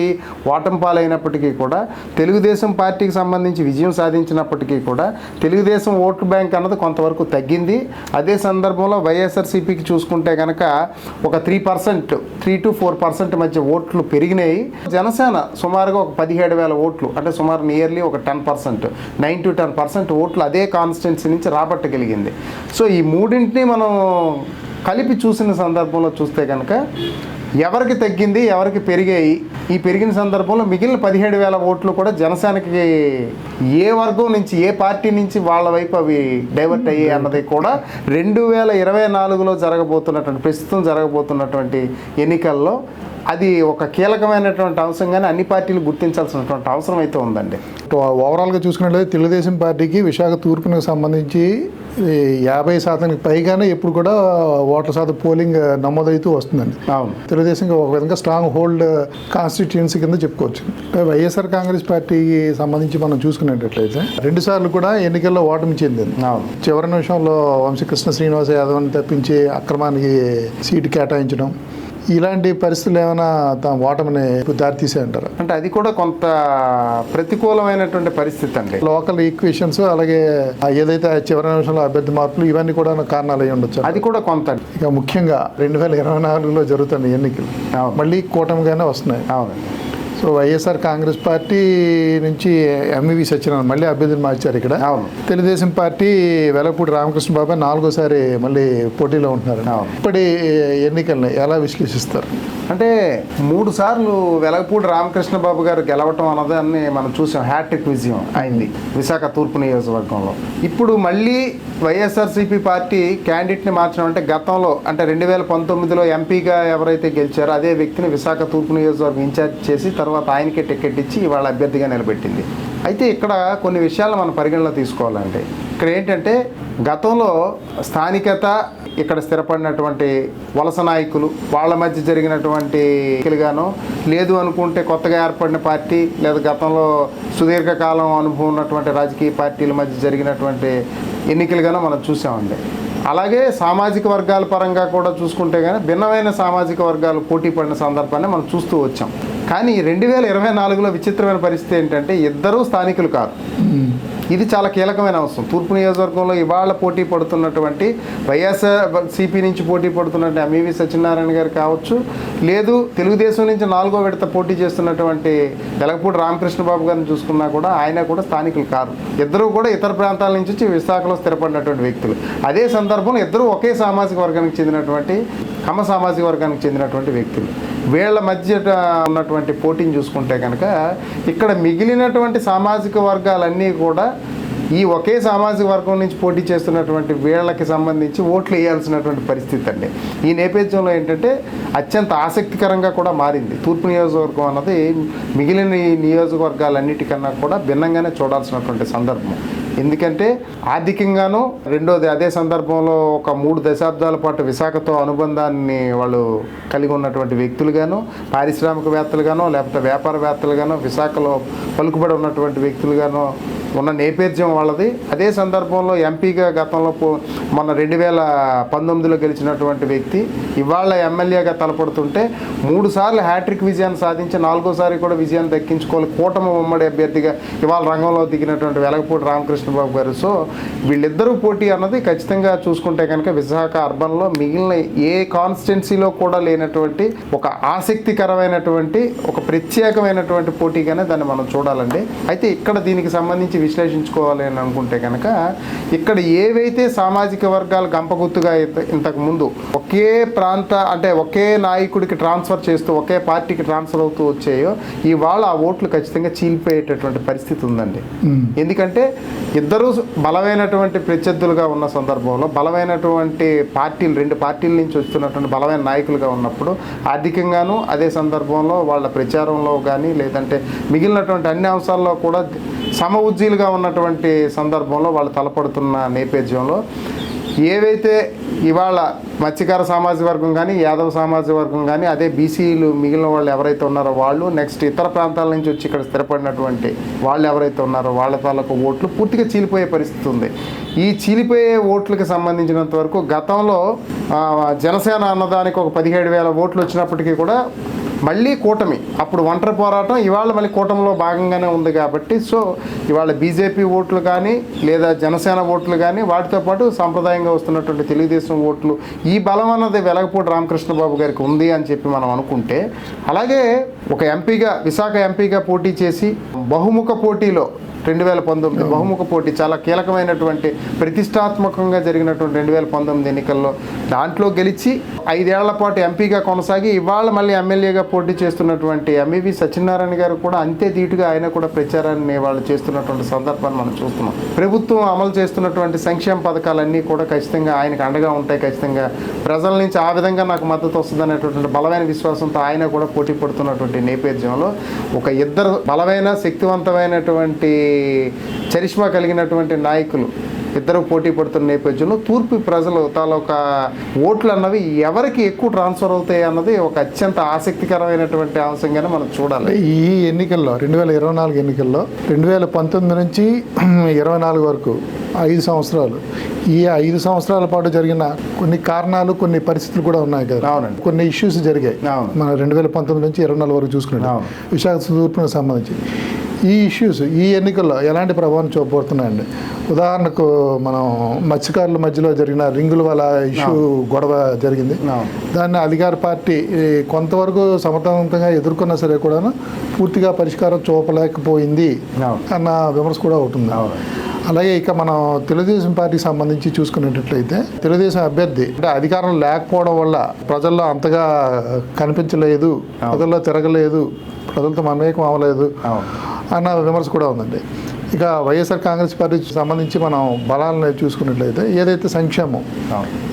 ఓటమి పాలైనప్పటికీ కూడా తెలుగుదేశం పార్టీకి సంబంధించి విజయం సాధించినప్పటికీ కూడా తెలుగుదేశం ఓటు బ్యాంక్ అన్నది కొంతవరకు తగ్గింది. అదే సందర్భంలో వైఎస్ఆర్సీపీకి చూసుకుంటే కనుక ఒక 3% to 4% మధ్య ఓట్లు పెరిగినాయి. జనసేన సుమారుగా ఒక 17,000 ఓట్లు, అంటే సుమారు నియర్లీ ఒక 10%, 9 to 10% ఓట్లు అదే కాన్స్టిట్యున్సీ నుంచి రాబట్టగలిగింది. సో ఈ మూడింటిని మనం కలిపి చూసిన సందర్భంలో చూస్తే కనుక ఎవరికి తగ్గింది, ఎవరికి పెరిగాయి, ఈ పెరిగిన సందర్భంలో మిగిలిన 17,000 ఓట్లు కూడా జనసేనకి ఏ వర్గం నుంచి, ఏ పార్టీ నుంచి వాళ్ళ వైపు అవి డైవర్ట్ అయ్యాయి అన్నది కూడా 2024లో జరగబోతున్నటువంటి, ప్రస్తుతం జరగబోతున్నటువంటి ఎన్నికల్లో అది ఒక కీలకమైనటువంటి అంశంగానే అన్ని పార్టీలు గుర్తించాల్సినటువంటి అవసరం అయితే ఉందండి. ఓవరాల్గా చూసుకున్నట్లయితే తెలుగుదేశం పార్టీకి విశాఖ తూర్పునకు సంబంధించి 50% పైగానే ఇప్పుడు కూడా ఓట్ల శాతం పోలింగ్ నమోదవుతూ వస్తుందండి. అవును, తెలుగుదేశం ఒక విధంగా స్ట్రాంగ్ హోల్డ్ కాన్స్టిట్యుయెన్సీ కింద చెప్పుకోవచ్చు. వైఎస్ఆర్ కాంగ్రెస్ పార్టీకి సంబంధించి మనం చూసుకునేటట్లయితే 2 సార్లు కూడా ఎన్నికల్లో ఓటమి చెందింది. చివరి నిమిషంలో వంశీకృష్ణ శ్రీనివాస యాదవ్ని తప్పించి అక్రమానికి సీటు కేటాయించడం, ఇలాంటి పరిస్థితులు ఏమైనా తమ ఓటమిని దారితీసాయంటారు? అంటే అది కూడా కొంత ప్రతికూలమైనటువంటి పరిస్థితి అండి. లోకల్ ఈక్వేషన్స్, అలాగే ఏదైతే చివరి నిమిషంలో అభ్యర్థి మార్పులు, ఇవన్నీ కూడా కారణాలు అయి ఉండొచ్చు. అది కూడా కొంత. ఇక ముఖ్యంగా 2024లో జరుగుతున్న ఎన్నికలు మళ్ళీ కూటమిగానే వస్తున్నాయి. అవునండి. సో వైఎస్ఆర్ కాంగ్రెస్ పార్టీ నుంచి ఎంవివి సత్యనారాయణ మళ్ళీ అభ్యర్థిని మార్చారు ఇక్కడ. అవును. తెలుగుదేశం పార్టీ వెలగపూడి రామకృష్ణ బాబాయ్ 4వసారి మళ్ళీ పోటీలో ఉంటున్నారు. ఇప్పటి ఎన్నికల్ని ఎలా విశ్లేషిస్తారు? అంటే 3 సార్లు వెలగపూడి రామకృష్ణ బాబు గారు గెలవటం అన్నదాన్ని మనం చూసాం. హ్యాట్రిక్ విజయం అయింది విశాఖ తూర్పు నియోజకవర్గంలో. ఇప్పుడు మళ్ళీ వైఎస్ఆర్సీపీ పార్టీ క్యాండిడేట్ని మార్చడం అంటే గతంలో, అంటే 2019లో ఎంపీగా ఎవరైతే గెలిచారో అదే వ్యక్తిని విశాఖ తూర్పు నియోజకవర్గం ఇన్ఛార్జ్ చేసి తర్వాత ఆయనకే టికెట్ ఇచ్చి వాళ్ళ అభ్యర్థిగా నిలబెట్టింది. అయితే ఇక్కడ కొన్ని విషయాలు మనం పరిగణలో తీసుకోవాలంటే, ఇక్కడ ఏంటంటే గతంలో స్థానికత, ఇక్కడ స్థిరపడినటువంటి వలస నాయకులు వాళ్ళ మధ్య జరిగినటువంటి గాను, లేదు అనుకుంటే కొత్తగా ఏర్పడిన పార్టీ లేదా గతంలో సుదీర్ఘకాలం అనుభవం ఉన్నటువంటి రాజకీయ పార్టీల మధ్య జరిగినటువంటి ఎన్నికలుగానో మనం చూసామండి. అలాగే సామాజిక వర్గాల పరంగా కూడా చూసుకుంటే కానీ భిన్నమైన సామాజిక వర్గాలు పోటీ పడిన సందర్భాన్ని మనం చూస్తూ వచ్చాం. కానీ 2024లో విచిత్రమైన పరిస్థితి ఏంటంటే ఇద్దరూ స్థానికులు కాదు. ఇది చాలా కీలకమైన అంశం. తూర్పు నియోజకవర్గంలో ఇవాళ పోటీ పడుతున్నటువంటి వైఎస్ఆర్సీపీ నుంచి పోటీ పడుతున్నటువంటి ఎంఈవి సత్యనారాయణ గారు కావచ్చు, లేదు తెలుగుదేశం నుంచి 4వ విడత పోటీ చేస్తున్నటువంటి వెలగపూడి రామకృష్ణ బాబు గారిని చూసుకున్నా కూడా ఆయన కూడా స్థానికులు కాదు. ఇద్దరు కూడా ఇతర ప్రాంతాల నుంచి వచ్చి విశాఖలో స్థిరపడినటువంటి వ్యక్తులు. అదే సందర్భంలో ఇద్దరు ఒకే సామాజిక వర్గానికి చెందినటువంటి కమ్మ సామాజిక వర్గానికి చెందినటువంటి వ్యక్తులు. వీళ్ళ మధ్య ఉన్నటువంటి పోటీని చూసుకుంటే కనుక ఇక్కడ మిగిలినటువంటి సామాజిక వర్గాలన్నీ కూడా ఈ ఒకే సామాజిక వర్గం నుంచి పోటీ చేస్తున్నటువంటి వీళ్ళకి సంబంధించి ఓట్లు వేయాల్సినటువంటి పరిస్థితి అండి. ఈ నేపథ్యంలో ఏంటంటే అత్యంత ఆసక్తికరంగా కూడా మారింది. తూర్పు నియోజకవర్గం అన్నది మిగిలిన ఈ నియోజకవర్గాలన్నిటికన్నా కూడా భిన్నంగానే చూడాల్సినటువంటి సందర్భం. ఎందుకంటే ఆర్థికంగాను, రెండోది అదే సందర్భంలో ఒక 3 దశాబ్దాల పాటు విశాఖతో అనుబంధాన్ని వాళ్ళు కలిగి ఉన్నటువంటి వ్యక్తులుగాను, పారిశ్రామికవేత్తలుగానో లేకపోతే వ్యాపారవేత్తలుగానో, విశాఖలో పలుకుబడి ఉన్నటువంటి వ్యక్తులుగానో ఉన్న నేపథ్యం వాళ్ళది. అదే సందర్భంలో ఎంపీగా గతంలో మొన్న 2019లో గెలిచినటువంటి వ్యక్తి ఇవాళ ఎమ్మెల్యేగా తలపడుతుంటే 3 సార్లు హ్యాట్రిక్ విజయాన్ని సాధించి 4వసారి కూడా విజయాన్ని దక్కించుకోవాలి కూటమి ఉమ్మడి అభ్యర్థిగా ఇవాళ రంగంలో దిగినటువంటి వెలగపూడి రామకృష్ణ బాబు గారు. సో వీళ్ళిద్దరూ పోటీ అన్నది ఖచ్చితంగా చూసుకుంటే కనుక విశాఖ అర్బన్లో మిగిలిన ఏ కాన్స్టిట్యున్సీలో కూడా లేనటువంటి ఒక ఆసక్తికరమైనటువంటి ఒక ప్రత్యేకమైనటువంటి పోటీగానే దాన్ని మనం చూడాలండి. అయితే ఇక్కడ దీనికి సంబంధించి విశ్లేషించుకోవాలి అని అనుకుంటే కనుక ఇక్కడ ఏవైతే సామాజిక వర్గాలు గంపగుత్తుగా ఇంతకు ముందు ఒకే ప్రాంత అంటే ఒకే నాయకుడికి ట్రాన్స్ఫర్ చేస్తూ ఒకే పార్టీకి ట్రాన్స్ఫర్ అవుతూ వచ్చాయో ఇవాళ ఆ ఓట్లు ఖచ్చితంగా చీలిపోయేటటువంటి పరిస్థితి ఉందండి. ఎందుకంటే ఇద్దరూ బలమైనటువంటి ప్రత్యర్థులుగా ఉన్న సందర్భంలో బలమైనటువంటి పార్టీలు 2 పార్టీల నుంచి వస్తున్నటువంటి బలమైన నాయకులుగా ఉన్నప్పుడు ఆర్థికంగాను అదే సందర్భంలో వాళ్ళ ప్రచారంలో కానీ లేదంటే మిగిలినటువంటి అన్ని అంశాల్లో కూడా సమఉజ్జీలుగా ఉన్నటువంటి సందర్భంలో వాళ్ళు తలపడుతున్న నేపథ్యంలో ఏవైతే ఇవాళ మత్స్యకార సామాజిక వర్గం కానీ యాదవ సామాజిక వర్గం కానీ అదే బీసీలు మిగిలిన వాళ్ళు ఎవరైతే ఉన్నారో వాళ్ళు నెక్స్ట్ ఇతర ప్రాంతాల నుంచి వచ్చి ఇక్కడ స్థిరపడినటువంటి వాళ్ళు ఎవరైతే ఉన్నారో వాళ్ళ తాలూకు ఓట్లు పూర్తిగా చీలిపోయే పరిస్థితి ఉంది. ఈ చీలిపోయే ఓట్లకు సంబంధించినంత వరకు గతంలో జనసేన అన్నదానికి ఒక 17,000 ఓట్లు వచ్చినప్పటికీ కూడా మళ్ళీ కూటమి అప్పుడు ఒంటరి పోరాటం ఇవాళ మళ్ళీ కూటమిలో భాగంగానే ఉంది కాబట్టి సో ఇవాళ బీజేపీ ఓట్లు కానీ లేదా జనసేన ఓట్లు కానీ వాటితో పాటు సాంప్రదాయంగా వస్తున్నటువంటి తెలుగుదేశం ఓట్లు ఈ బలం అన్నది వెలగపూడి రామకృష్ణ బాబు గారికి ఉంది అని చెప్పి మనం అనుకుంటే అలాగే ఒక ఎంపీగా విశాఖ ఎంపీగా పోటీ చేసి బహుముఖ పోటీలో 2019 బహుముఖ పోటీ చాలా కీలకమైనటువంటి ప్రతిష్టాత్మకంగా జరిగినటువంటి 2019 ఎన్నికల్లో దాంట్లో గెలిచి 5 ఏళ్ల పాటు ఎంపీగా కొనసాగి ఇవాళ మళ్ళీ ఎమ్మెల్యేగా పోటీ చేస్తున్నటువంటి ఎంఈవి సత్యనారాయణ గారు కూడా అంతే ధీటుగా ఆయన కూడా ప్రచారాన్ని వాళ్ళు చేస్తున్నటువంటి సందర్భాన్ని మనం చూస్తున్నాం. ప్రభుత్వం అమలు చేస్తున్నటువంటి సంక్షేమ పథకాలన్నీ కూడా ఖచ్చితంగా ఆయనకు అండగా ఉంటాయి, ఖచ్చితంగా ప్రజల నుంచి ఆ విధంగా నాకు మద్దతు వస్తుంది అనేటువంటి బలమైన విశ్వాసంతో ఆయన కూడా పోటీ పడుతున్నటువంటి నేపథ్యంలో ఒక ఇద్దరు బలమైన శక్తివంతమైనటువంటి చరిష్మా కలిగినటువంటి నాయకులు ఇద్దరు పోటీ పడుతున్న నేపథ్యంలో తూర్పు ప్రజలు తాలూకా ఓట్లు అన్నవి ఎవరికి ఎక్కువ ట్రాన్స్ఫర్ అవుతాయి అన్నది ఒక అత్యంత ఆసక్తికరమైనటువంటి అంశంగానే మనం చూడాలి. ఈ ఎన్నికల్లో 2024 ఎన్నికల్లో 2019 నుంచి 24 వరకు 5 సంవత్సరాలు ఈ 5 సంవత్సరాల పాటు జరిగిన కొన్ని కారణాలు కొన్ని పరిస్థితులు కూడా ఉన్నాయి కదా. అవునండి. కొన్ని ఇష్యూస్ జరిగాయి మన 2019 నుంచి 24 వరకు చూసుకున్నాం విశాఖ తూర్పుకు సంబంధించి. ఈ ఇష్యూస్ ఈ ఎన్నికల్లో ఎలాంటి ప్రభావం చూపబడుతున్నాయండి? ఉదాహరణకు మనం మత్స్యకారుల మధ్యలో జరిగిన రింగుల వల్ల ఇష్యూ గొడవ జరిగింది. దాన్ని అధికార పార్టీ కొంతవరకు సమర్థవంతంగా ఎదుర్కొన్నా సరే కూడా పూర్తిగా పరిష్కారం చూపలేకపోయింది అన్న విమర్శ కూడా అవుతుంది. అలాగే ఇక మనం తెలుగుదేశం పార్టీకి సంబంధించి చూసుకునేటట్లయితే తెలుగుదేశం అభ్యర్థి అంటే అధికారం లేకపోవడం వల్ల ప్రజల్లో అంతగా కనిపించలేదు, ప్రజల్లో తిరగలేదు, ప్రజలతో మమేకం అవ్వలేదు అన్న విమర్శ కూడా ఉందండి. ఇక వైఎస్ఆర్ కాంగ్రెస్ పార్టీకి సంబంధించి మనం బలాలను చూసుకున్నట్లయితే ఏదైతే సంక్షేమం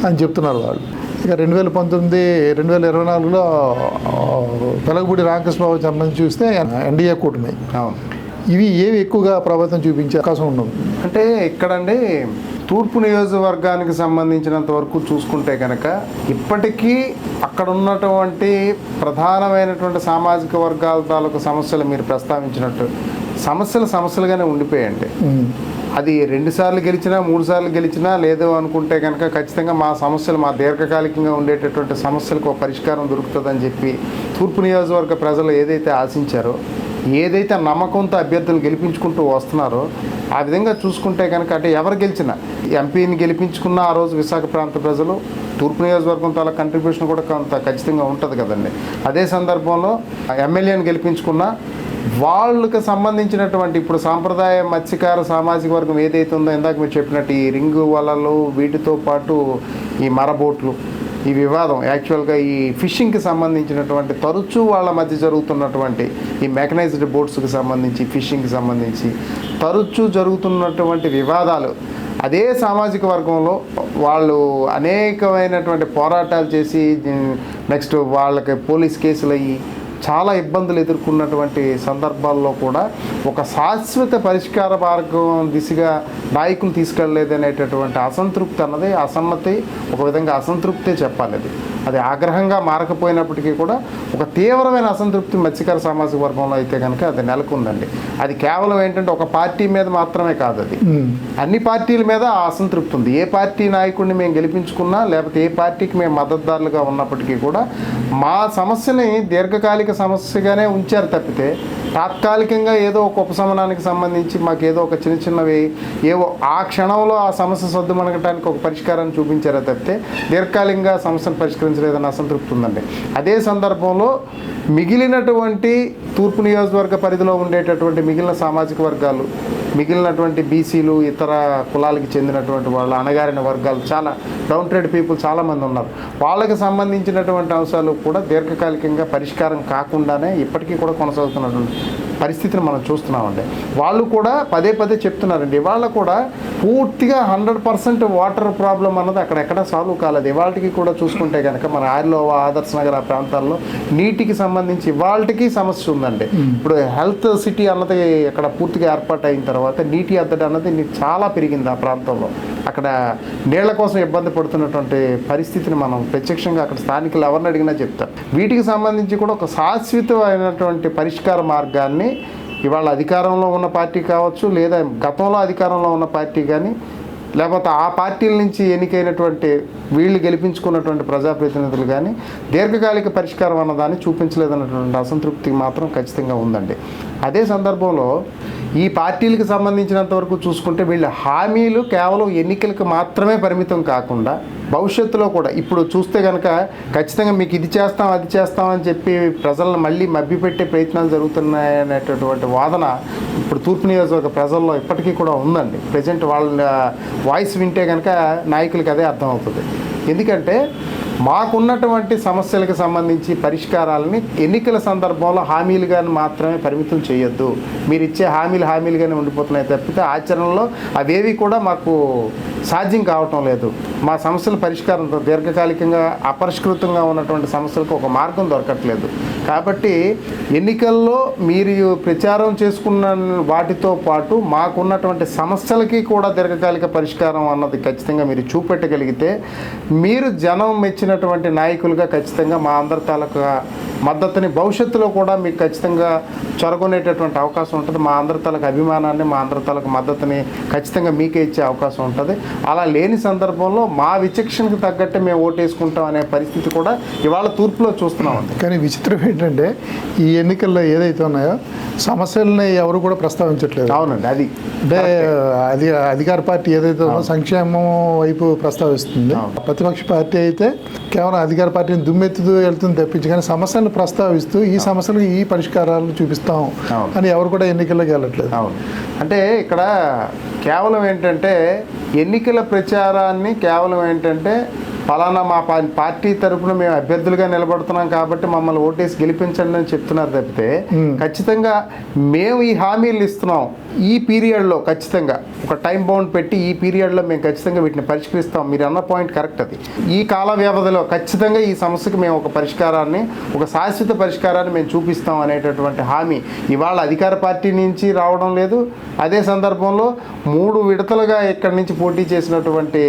అని చెప్తున్నారు వాళ్ళు, ఇక 2019, 2024లో వెలగపూడి రామకృష్ణ బాబు సంబంధించి చూస్తే ఎన్డీఏ కూటమి ఇవి ఏవి ఎక్కువగా ప్రభావితం చూపించే అవకాశం ఉండదు? అంటే ఇక్కడండి తూర్పు నియోజకవర్గానికి సంబంధించినంత వరకు చూసుకుంటే కనుక ఇప్పటికీ అక్కడ ఉన్నటువంటి ప్రధానమైనటువంటి సామాజిక వర్గాల తాలూకు సమస్యలు మీరు ప్రస్తావించినట్టు సమస్యలుగానే ఉండిపోయాయండి. అది 2 సార్లు గెలిచినా 3 సార్లు గెలిచినా లేదు అనుకుంటే కనుక ఖచ్చితంగా మా సమస్యలు, మా దీర్ఘకాలికంగా ఉండేటటువంటి సమస్యలకు ఒక పరిష్కారం దొరుకుతుందని చెప్పి తూర్పు నియోజకవర్గ ప్రజలు ఏదైతే ఆశించారో, ఏదైతే నమ్మకంతో అభ్యర్థులను గెలిపించుకుంటూ వస్తున్నారో ఆ విధంగా చూసుకుంటే కనుక అంటే ఎవరు గెలిచినా ఎంపీని గెలిపించుకున్న ఆ రోజు విశాఖ ప్రాంత ప్రజలు తూర్పు నియోజకవర్గం తాల కంట్రిబ్యూషన్ కూడా కొంత ఖచ్చితంగా ఉంటుంది కదండి. అదే సందర్భంలో ఎమ్మెల్యేని గెలిపించుకున్న వాళ్ళకి సంబంధించినటువంటి ఇప్పుడు సాంప్రదాయ మత్స్యకార సామాజిక వర్గం ఏదైతే ఉందో ఇందాక మీరు చెప్పినట్టు ఈ రింగు వలలు వీటితో పాటు ఈ మరబోట్లు ఈ వివాదం యాక్చువల్గా ఈ ఫిషింగ్కి సంబంధించినటువంటి తరచూ వాళ్ళ మధ్య జరుగుతున్నటువంటి ఈ మెకనైజ్డ్ బోట్స్కి సంబంధించి ఫిషింగ్కి సంబంధించి తరచూ జరుగుతున్నటువంటి వివాదాలు అదే సామాజిక వర్గంలో వాళ్ళు అనేకమైనటువంటి పోరాటాలు చేసి నెక్స్ట్ వాళ్ళకి పోలీస్ కేసులు అయ్యి చాలా ఇబ్బందులు ఎదుర్కొన్నటువంటి సందర్భాల్లో కూడా ఒక శాశ్వత పరిష్కార మార్గం దిశగా నాయకులు తీసుకెళ్ళలేదనేటటువంటి అసంతృప్తి అన్నది అసమ్మతి, ఒక విధంగా అసంతృప్తే చెప్పాలి. అది ఆగ్రహంగా మారకపోయినప్పటికీ కూడా ఒక తీవ్రమైన అసంతృప్తి మత్స్యకార సామాజిక వర్గంలో అయితే కనుక అది నెలకొందండి. అది కేవలం ఏంటంటే ఒక పార్టీ మీద మాత్రమే కాదు, అది అన్ని పార్టీల మీద ఆ అసంతృప్తి ఉంది. ఏ పార్టీ నాయకుడిని మేము గెలిపించుకున్నా లేకపోతే ఏ పార్టీకి మేము మద్దతుదారులుగా ఉన్నప్పటికీ కూడా మా సమస్యని దీర్ఘకాలిక సమస్యగానే ఉంచారు తప్పితే తాత్కాలికంగా ఏదో ఒక ఉపశమనానికి సంబంధించి మాకు ఏదో ఒక చిన్నవి ఏవో ఆ క్షణంలో ఆ సమస్య సర్దుమణగటానికి ఒక పరిష్కారాన్ని చూపించారే తప్పితే దీర్ఘకాలికంగా సమస్యను పరిష్కరించలేదన్న అసంతృప్తి ఉందండి. అదే సందర్భంలో మిగిలినటువంటి తూర్పు నియోజకవర్గ పరిధిలో ఉండేటటువంటి మిగిలిన సామాజిక వర్గాలు, మిగిలినటువంటి బీసీలు, ఇతర కులాలకు చెందినటువంటి వాళ్ళు, అణగారిన వర్గాలు, చాలా డౌన్ ట్రేడ్ పీపుల్ చాలామంది ఉన్నారు. వాళ్ళకి సంబంధించినటువంటి అంశాలు కూడా దీర్ఘకాలికంగా పరిష్కారం కాకుండానే ఇప్పటికీ కూడా కొనసాగుతున్నటువంటి పరిస్థితిని మనం చూస్తున్నామండి. వాళ్ళు కూడా పదే చెప్తున్నారండి. ఇవాళ కూడా పూర్తిగా 100% వాటర్ ప్రాబ్లం అన్నది అక్కడెక్కడ సాల్వ్ కాలేదు. ఇవాళకి కూడా చూసుకుంటే కనుక మన ఆర్లోవా, ఆదర్శ్ నగర్ ఆ ప్రాంతాల్లో నీటికి సంబంధించి ఇవాళకి సమస్య ఉందండి. ఇప్పుడు హెల్త్ సిటీ అన్నది అక్కడ పూర్తిగా ఏర్పాటు అయిన తర్వాత నీటి అద్దడి అన్నది చాలా పెరిగింది ఆ ప్రాంతంలో. అక్కడ నీళ్ల కోసం ఇబ్బంది పడుతున్నటువంటి పరిస్థితిని మనం ప్రత్యక్షంగా అక్కడ స్థానికులు ఎవరిని అడిగినా చెప్తారు. వీటికి సంబంధించి కూడా ఒక శాశ్వతమైనటువంటి పరిష్కార మార్గాన్ని ఇవాళ అధికారంలో ఉన్న పార్టీ కావచ్చు, లేదా గతంలో అధికారంలో ఉన్న పార్టీ కానీ, లేకపోతే ఆ పార్టీల నుంచి ఎన్నికైనటువంటి వీళ్ళు గెలిపించుకున్నటువంటి ప్రజాప్రతినిధులు కానీ దీర్ఘకాలిక పరిష్కారం అన్నదాన్ని చూపించలేదన్నటువంటి అసంతృప్తి మాత్రం ఖచ్చితంగా ఉందండి. అదే సందర్భంలో ఈ పార్టీలకు సంబంధించినంత వరకు చూసుకుంటే వీళ్ళ హామీలు కేవలం ఎన్నికలకు మాత్రమే పరిమితం కాకుండా భవిష్యత్తులో కూడా ఇప్పుడు చూస్తే కనుక ఖచ్చితంగా మీకు ఇది చేస్తాం అది చేస్తాం అని చెప్పి ప్రజలను మళ్ళీ మభ్యపెట్టే ప్రయత్నాలు జరుగుతున్నాయనేటటువంటి వాదన ఇప్పుడు తూర్పు నియోజకవర్గ ప్రజల్లో ఇప్పటికీ కూడా ఉందండి. ప్రజెంట్ వాళ్ళ వాయిస్ వింటే కనుక నాయకులకి అదే అర్థమవుతుంది. ఎందుకంటే మాకున్నటువంటి సమస్యలకు సంబంధించి పరిష్కారాలని ఎన్నికల సందర్భంలో హామీలుగానే మాత్రమే పరిమితం చేయొద్దు, మీరు ఇచ్చే హామీలుగానే ఉండిపోతున్నాయి తప్పితే ఆచరణలో అవేవి కూడా మాకు సాధ్యం కావటం లేదు. మా సమస్యల పరిష్కారం దీర్ఘకాలికంగా అపరిష్కృతంగా ఉన్నటువంటి సమస్యలకు ఒక మార్గం దొరకట్లేదు. కాబట్టి ఎన్నికల్లో మీరు ప్రచారం చేసుకున్న వాటితో పాటు మాకున్నటువంటి సమస్యలకి కూడా దీర్ఘకాలిక పరిష్కారం అన్నది ఖచ్చితంగా మీరు చూపెట్టగలిగితే మీరు జనం మెచ్చినటువంటి నాయకులుగా ఖచ్చితంగా మా అందరి తాలూకా మద్దతుని భవిష్యత్తులో కూడా మీకు ఖచ్చితంగా చొరగొనేటటువంటి అవకాశం ఉంటుంది. మా అందరి తాలూకా అభిమానాన్ని, మా అందరి తాలూకా మద్దతుని ఖచ్చితంగా మీకే ఇచ్చే అవకాశం ఉంటుంది. అలా లేని సందర్భంలో మా విచక్షణకు తగ్గట్టే మేము ఓటేసుకుంటాం అనే పరిస్థితి కూడా ఇవాళ తూర్పులో చూస్తున్నామండి. కానీ విచిత్రం ఏంటంటే ఈ ఎన్నికల్లో ఏదైతే ఉన్నాయో సమస్యలని ఎవరు కూడా ప్రస్తావించట్లేదు. అవునండి, అది అది అధికార పార్టీ ఏదైతే ఉందో సంక్షేమం వైపు ప్రస్తావిస్తుంది, ప్రతిపక్ష పార్టీ అయితే కేవలం అధికార పార్టీని దుమ్మెత్తుతూ వెళ్తుంది తప్పించి కానీ సమస్యలను ప్రస్తావిస్తూ ఈ సమస్యలకు ఈ పరిష్కారాలు చూపిస్తాం అని ఎవరు కూడా ఎన్నికల్లోకి వెళ్ళట్లేదు. అవును, అంటే ఇక్కడ కేవలం ఏంటంటే ఎన్నికల ప్రచారాన్ని కేవలం ఏంటంటే ఫలానా మా పార్టీ తరపున మేము అభ్యర్థులుగా నిలబడుతున్నాం కాబట్టి మమ్మల్ని ఓటేసి గెలిపించండి అని చెప్తున్నారు తప్పితే ఖచ్చితంగా మేము ఈ హామీలు ఇస్తున్నాం, ఈ పీరియడ్లో ఖచ్చితంగా ఒక టైం బౌండ్ పెట్టి ఈ పీరియడ్లో మేము ఖచ్చితంగా వీటిని పరిష్కరిస్తాం, మీరు అన్న పాయింట్ కరెక్ట్. అది ఈ కాల వ్యవధిలో ఖచ్చితంగా ఈ సమస్యకు మేము ఒక పరిష్కారాన్ని, ఒక శాశ్వత పరిష్కారాన్ని మేము చూపిస్తాం అనేటటువంటి హామీ ఇవాళ అధికార పార్టీ నుంచి రావడం లేదు. అదే సందర్భంలో 3 విడతలుగా ఇక్కడి నుంచి పోటీ చేసినటువంటి